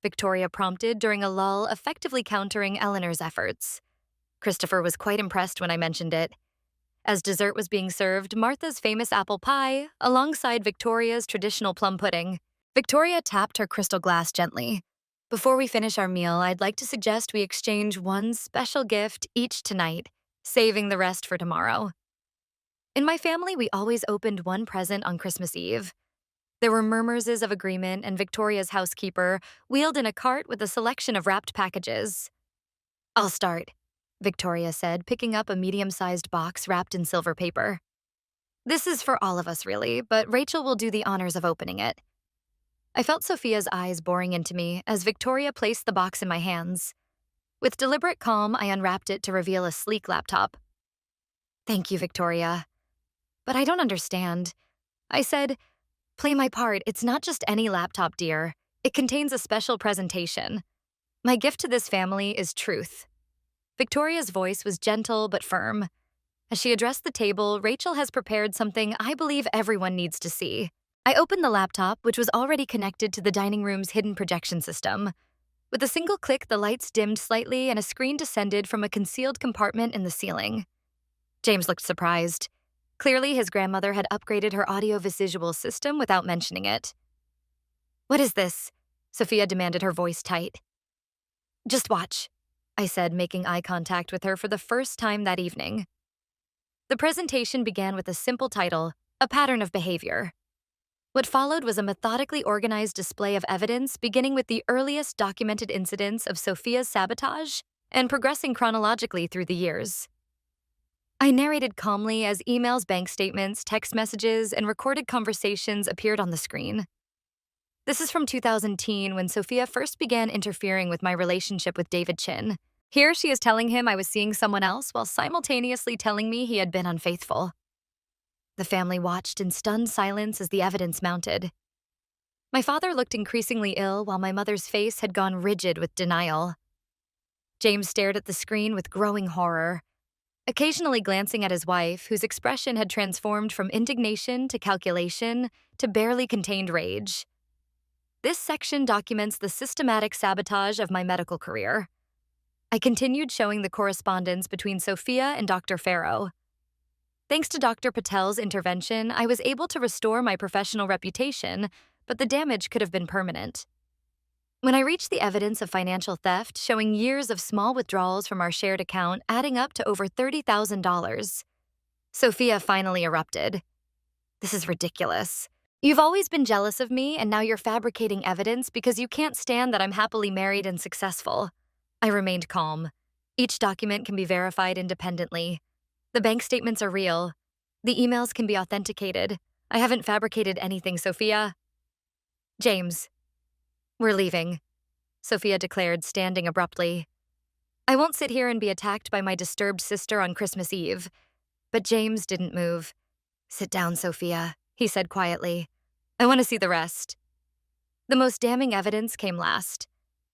Speaker 1: Victoria prompted during a lull, effectively countering Eleanor's efforts. Christopher was quite impressed when I mentioned it. As dessert was being served, Martha's famous apple pie, alongside Victoria's traditional plum pudding. Victoria tapped her crystal glass gently. Before we finish our meal, I'd like to suggest we exchange one special gift each tonight, saving the rest for tomorrow. In my family, we always opened one present on Christmas Eve. There were murmurs of agreement, and Victoria's housekeeper wheeled in a cart with a selection of wrapped packages. I'll start, Victoria said, picking up a medium-sized box wrapped in silver paper. This is for all of us, really, but Rachel will do the honors of opening it. I felt Sophia's eyes boring into me as Victoria placed the box in my hands. With deliberate calm, I unwrapped it to reveal a sleek laptop. Thank you, Victoria. But I don't understand. I said, play my part. It's not just any laptop, dear. It contains a special presentation. My gift to this family is truth. Victoria's voice was gentle but firm. As she addressed the table, Rachel has prepared something I believe everyone needs to see. I opened the laptop, which was already connected to the dining room's hidden projection system. With a single click, the lights dimmed slightly and a screen descended from a concealed compartment in the ceiling. James looked surprised. Clearly, his grandmother had upgraded her audio-visual system without mentioning it. What is this? Sophia demanded, her voice tight. Just watch, I said, making eye contact with her for the first time that evening. The presentation began with a simple title, A Pattern of Behavior. What followed was a methodically organized display of evidence, beginning with the earliest documented incidents of Sophia's sabotage and progressing chronologically through the years. I narrated calmly as emails, bank statements, text messages, and recorded conversations appeared on the screen. This is from 2010, when Sophia first began interfering with my relationship with David Chin. Here she is telling him I was seeing someone else while simultaneously telling me he had been unfaithful. The family watched in stunned silence as the evidence mounted. My father looked increasingly ill while my mother's face had gone rigid with denial. James stared at the screen with growing horror, occasionally glancing at his wife, whose expression had transformed from indignation to calculation to barely contained rage. This section documents the systematic sabotage of my medical career. I continued showing the correspondence between Sophia and Dr. Farrow. Thanks to Dr. Patel's intervention, I was able to restore my professional reputation, but the damage could have been permanent. When I reached the evidence of financial theft, showing years of small withdrawals from our shared account adding up to over $30,000, Sophia finally erupted. This is ridiculous. You've always been jealous of me, and now you're fabricating evidence because you can't stand that I'm happily married and successful. I remained calm. Each document can be verified independently. The bank statements are real. The emails can be authenticated. I haven't fabricated anything, Sophia. James, we're leaving, Sophia declared, standing abruptly. I won't sit here and be attacked by my disturbed sister on Christmas Eve. But James didn't move. Sit down, Sophia, he said quietly. I want to see the rest. The most damning evidence came last.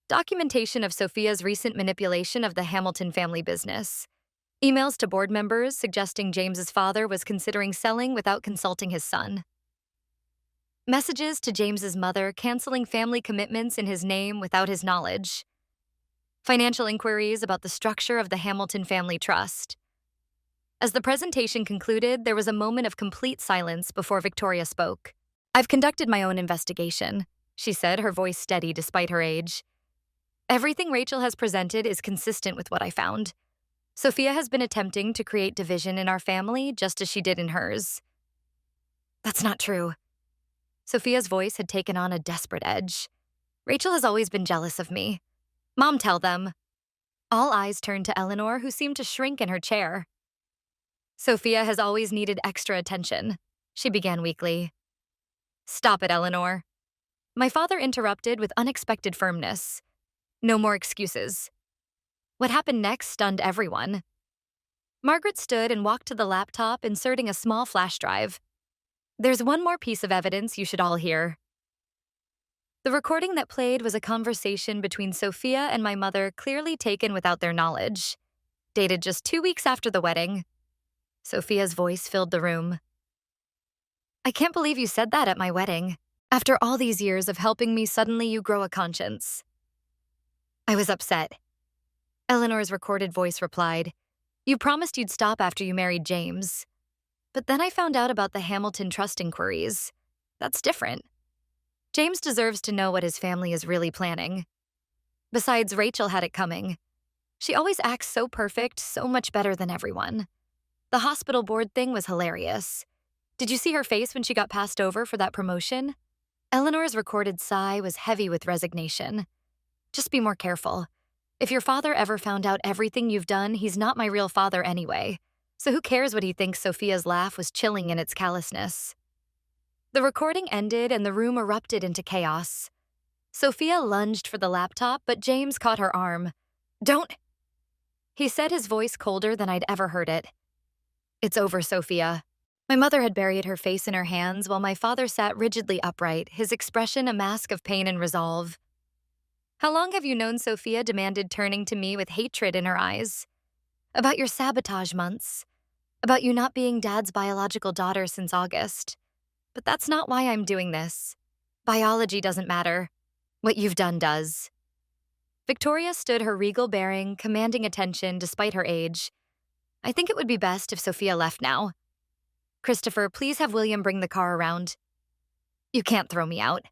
Speaker 1: Documentation of Sophia's recent manipulation of the Hamilton family business. Emails to board members suggesting James's father was considering selling without consulting his son. Messages to James's mother canceling family commitments in his name without his knowledge. Financial inquiries about the structure of the Hamilton family trust. As the presentation concluded, there was a moment of complete silence before Victoria spoke. I've conducted my own investigation, she said, her voice steady despite her age. Everything Rachel has presented is consistent with what I found. Sophia has been attempting to create division in our family just as she did in hers. That's not true. Sophia's voice had taken on a desperate edge. Rachel has always been jealous of me. Mom, tell them. All eyes turned to Eleanor, who seemed to shrink in her chair. Sophia has always needed extra attention, she began weakly. Stop it, Eleanor. My father interrupted with unexpected firmness. No more excuses. What happened next stunned everyone. Margaret stood and walked to the laptop, inserting a small flash drive. There's one more piece of evidence you should all hear. The recording that played was a conversation between Sophia and my mother, clearly taken without their knowledge. Dated just 2 weeks after the wedding. Sophia's voice filled the room. I can't believe you said that at my wedding. After all these years of helping me, suddenly you grow a conscience. I was upset. Eleanor's recorded voice replied, You promised you'd stop after you married James. But then I found out about the Hamilton trust inquiries. That's different. James deserves to know what his family is really planning. Besides, Rachel had it coming. She always acts so perfect, so much better than everyone. The hospital board thing was hilarious. Did you see her face when she got passed over for that promotion? Eleanor's recorded sigh was heavy with resignation. Just be more careful. If your father ever found out everything you've done, he's not my real father anyway. So who cares what he thinks? Sophia's laugh was chilling in its callousness. The recording ended and the room erupted into chaos. Sophia lunged for the laptop, but James caught her arm. Don't, he said, his voice colder than I'd ever heard it. It's over, Sophia. My mother had buried her face in her hands while my father sat rigidly upright, his expression a mask of pain and resolve. How long have you known? Sophia demanded, turning to me with hatred in her eyes. About your sabotage months. About you not being Dad's biological daughter since August. But that's not why I'm doing this. Biology doesn't matter. What you've done does. Victoria stood her regal bearing, commanding attention despite her age. I think it would be best if Sophia left now. Christopher, please have William bring the car around. You can't throw me out.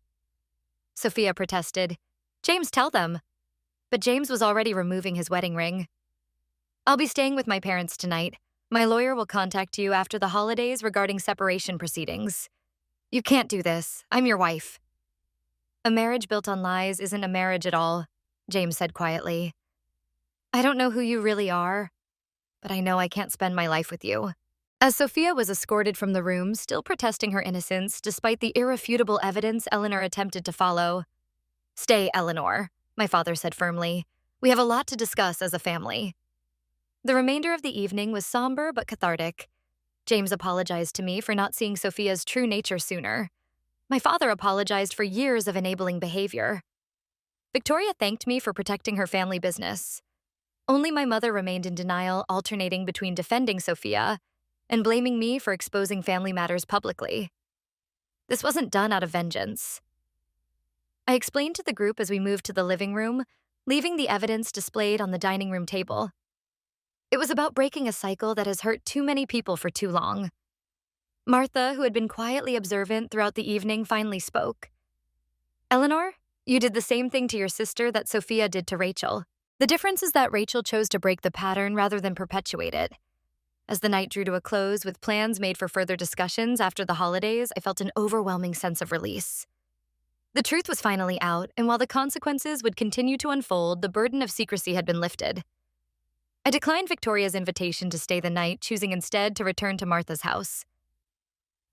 Speaker 1: Sophia protested. James, tell them. But James was already removing his wedding ring. I'll be staying with my parents tonight. My lawyer will contact you after the holidays regarding separation proceedings. You can't do this. I'm your wife. A marriage built on lies isn't a marriage at all, James said quietly. I don't know who you really are, but I know I can't spend my life with you. As Sophia was escorted from the room, still protesting her innocence despite the irrefutable evidence Eleanor attempted to follow. Stay, Eleanor, my father said firmly. We have a lot to discuss as a family. The remainder of the evening was somber but cathartic. James apologized to me for not seeing Sophia's true nature sooner. My father apologized for years of enabling behavior. Victoria thanked me for protecting her family business. Only my mother remained in denial, alternating between defending Sophia and blaming me for exposing family matters publicly. This wasn't done out of vengeance. I explained to the group as we moved to the living room, leaving the evidence displayed on the dining room table. It was about breaking a cycle that has hurt too many people for too long. Martha, who had been quietly observant throughout the evening, finally spoke. Eleanor, you did the same thing to your sister that Sophia did to Rachel. The difference is that Rachel chose to break the pattern rather than perpetuate it. As the night drew to a close with plans made for further discussions after the holidays, I felt an overwhelming sense of release. The truth was finally out, and while the consequences would continue to unfold, the burden of secrecy had been lifted. I declined Victoria's invitation to stay the night, choosing instead to return to Martha's house.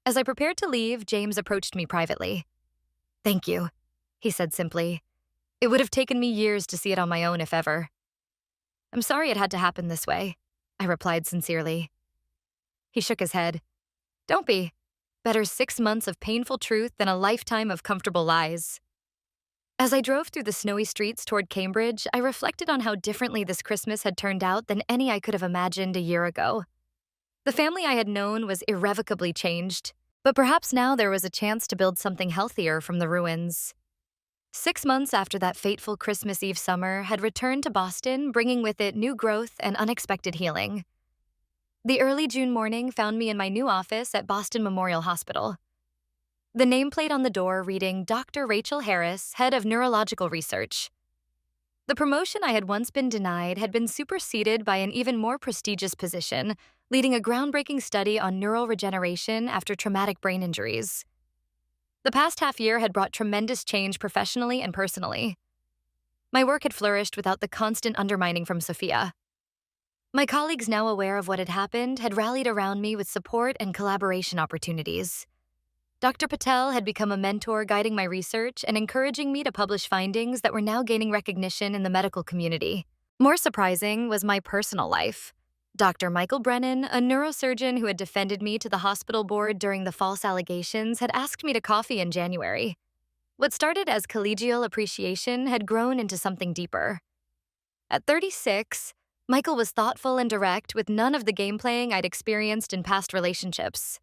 Speaker 1: As I prepared to leave, James approached me privately. "Thank you," he said simply. "It would have taken me years to see it on my own, if ever." "I'm sorry it had to happen this way," I replied sincerely. He shook his head. "Don't be. Better 6 months of painful truth than a lifetime of comfortable lies." As I drove through the snowy streets toward Cambridge, I reflected on how differently this Christmas had turned out than any I could have imagined a year ago. The family I had known was irrevocably changed, but perhaps now there was a chance to build something healthier from the ruins. 6 months after that fateful Christmas Eve summer had returned to Boston, bringing with it new growth and unexpected healing. The early June morning found me in my new office at Boston Memorial Hospital. The nameplate on the door reading Dr. Rachel Harris, Head of Neurological Research. The promotion I had once been denied had been superseded by an even more prestigious position, leading a groundbreaking study on neural regeneration after traumatic brain injuries. The past half year had brought tremendous change professionally and personally. My work had flourished without the constant undermining from Sophia. My colleagues, now aware of what had happened, had rallied around me with support and collaboration opportunities. Dr. Patel had become a mentor, guiding my research and encouraging me to publish findings that were now gaining recognition in the medical community. More surprising was my personal life. Dr. Michael Brennan, a neurosurgeon who had defended me to the hospital board during the false allegations, had asked me to coffee in January. What started as collegial appreciation had grown into something deeper. At 36, Michael was thoughtful and direct, with none of the game playing I'd experienced in past relationships.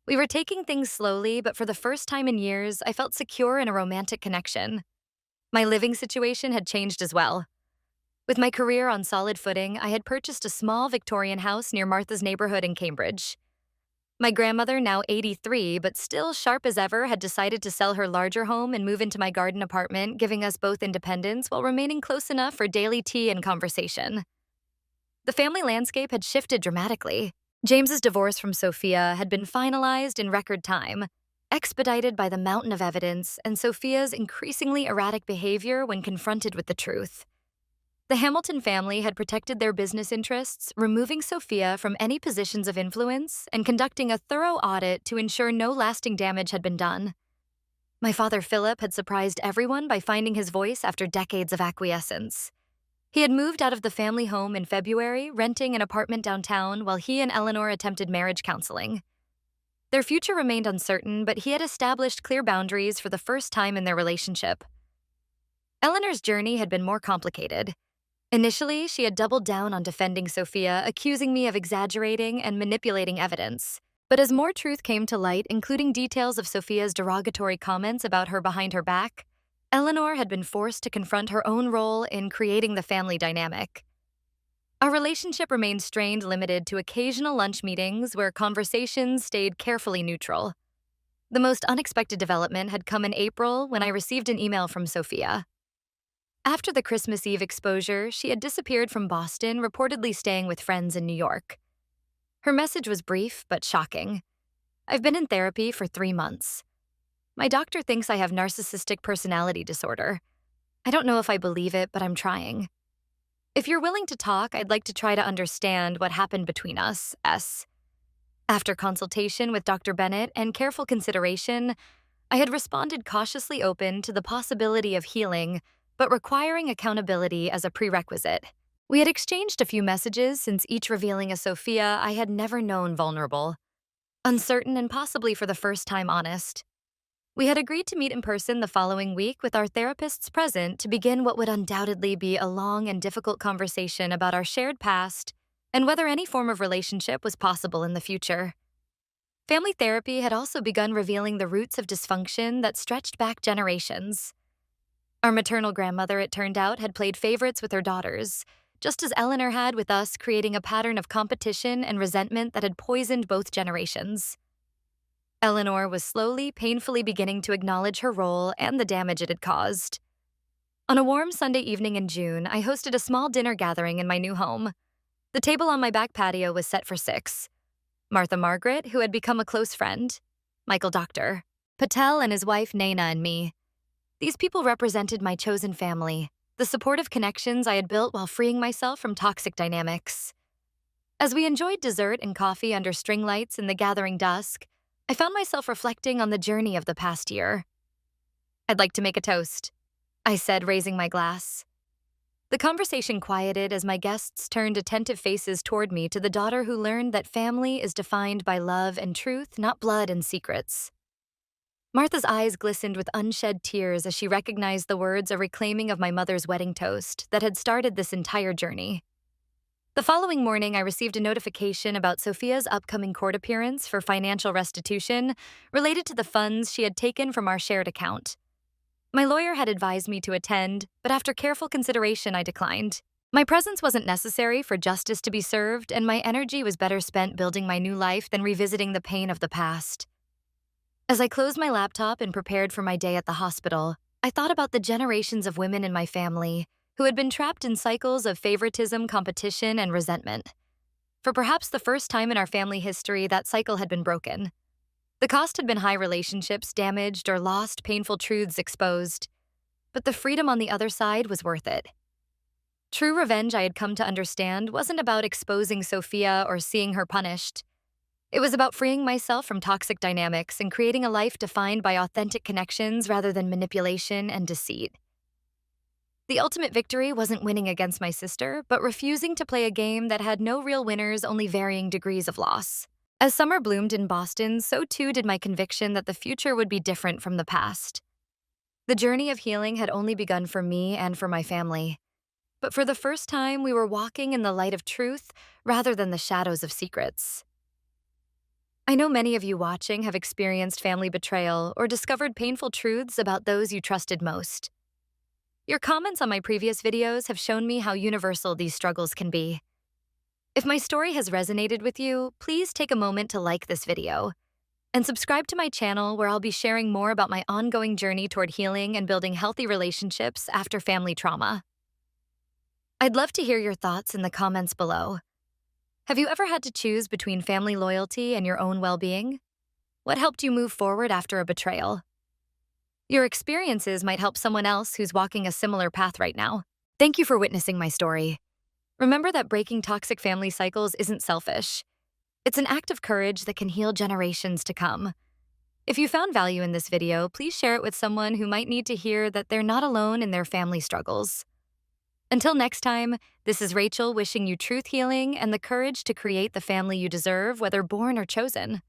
Speaker 1: We were taking things slowly, but for the first time in years, I felt secure in a romantic connection. My living situation had changed as well. With my career on solid footing, I had purchased a small Victorian house near Martha's neighborhood in Cambridge. My grandmother, now 83 but still sharp as ever, had decided to sell her larger home and move into my garden apartment, giving us both independence while remaining close enough for daily tea and conversation. The family landscape had shifted dramatically. James's divorce from Sophia had been finalized in record time, expedited by the mountain of evidence and Sophia's increasingly erratic behavior when confronted with the truth. The Hamilton family had protected their business interests, removing Sophia from any positions of influence and conducting a thorough audit to ensure no lasting damage had been done. My father, Philip, had surprised everyone by finding his voice after decades of acquiescence. He had moved out of the family home in February, renting an apartment downtown while he and Eleanor attempted marriage counseling. Their future remained uncertain, but he had established clear boundaries for the first time in their relationship. Eleanor's journey had been more complicated. Initially, she had doubled down on defending Sophia, accusing me of exaggerating and manipulating evidence. But as more truth came to light, including details of Sophia's derogatory comments about her behind her back, Eleanor had been forced to confront her own role in creating the family dynamic. Our relationship remained strained, limited to occasional lunch meetings where conversations stayed carefully neutral. The most unexpected development had come in April when I received an email from Sophia. After the Christmas Eve exposure, she had disappeared from Boston, reportedly staying with friends in New York. Her message was brief but shocking. "I've been in therapy for 3 months. My doctor thinks I have narcissistic personality disorder. I don't know if I believe it, but I'm trying. If you're willing to talk, I'd like to try to understand what happened between us, S." After consultation with Dr. Bennett and careful consideration, I had responded cautiously open to the possibility of healing, but requiring accountability as a prerequisite. We had exchanged a few messages, since each revealing a Sophia I had never known vulnerable, uncertain, and possibly for the first time honest. We had agreed to meet in person the following week with our therapists present to begin what would undoubtedly be a long and difficult conversation about our shared past and whether any form of relationship was possible in the future. Family therapy had also begun revealing the roots of dysfunction that stretched back generations. Our maternal grandmother, it turned out, had played favorites with her daughters, just as Eleanor had with us, creating a pattern of competition and resentment that had poisoned both generations. Eleanor was slowly, painfully beginning to acknowledge her role and the damage it had caused. On a warm Sunday evening in June, I hosted a small dinner gathering in my new home. The table on my back patio was set for 6. Martha Margaret, who had become a close friend, Michael Doctor, Patel and his wife Naina, and me. These people represented my chosen family, the supportive connections I had built while freeing myself from toxic dynamics. As we enjoyed dessert and coffee under string lights in the gathering dusk, I found myself reflecting on the journey of the past year. "I'd like to make a toast," I said, raising my glass. The conversation quieted as my guests turned attentive faces toward me to the daughter who learned that family is defined by love and truth, not blood and secrets. Martha's eyes glistened with unshed tears as she recognized the words a reclaiming of my mother's wedding toast that had started this entire journey. The following morning, I received a notification about Sophia's upcoming court appearance for financial restitution related to the funds she had taken from our shared account. My lawyer had advised me to attend, but after careful consideration, I declined. My presence wasn't necessary for justice to be served, and my energy was better spent building my new life than revisiting the pain of the past. As I closed my laptop and prepared for my day at the hospital, I thought about the generations of women in my family who had been trapped in cycles of favoritism, competition, and resentment. For perhaps the first time in our family history, that cycle had been broken. The cost had been high: relationships damaged or lost, painful truths exposed. But the freedom on the other side was worth it. True revenge, I had come to understand, wasn't about exposing Sophia or seeing her punished. It was about freeing myself from toxic dynamics and creating a life defined by authentic connections rather than manipulation and deceit. The ultimate victory wasn't winning against my sister, but refusing to play a game that had no real winners, only varying degrees of loss. As summer bloomed in Boston, so too did my conviction that the future would be different from the past. The journey of healing had only begun for me and for my family. But for the first time, we were walking in the light of truth rather than the shadows of secrets. I know many of you watching have experienced family betrayal or discovered painful truths about those you trusted most. Your comments on my previous videos have shown me how universal these struggles can be. If my story has resonated with you, please take a moment to like this video and subscribe to my channel, where I'll be sharing more about my ongoing journey toward healing and building healthy relationships after family trauma. I'd love to hear your thoughts in the comments below. Have you ever had to choose between family loyalty and your own well-being? What helped you move forward after a betrayal? Your experiences might help someone else who's walking a similar path right now. Thank you for witnessing my story. Remember that breaking toxic family cycles isn't selfish. It's an act of courage that can heal generations to come. If you found value in this video, please share it with someone who might need to hear that they're not alone in their family struggles. Until next time, this is Rachel wishing you truth healing and the courage to create the family you deserve, whether born or chosen.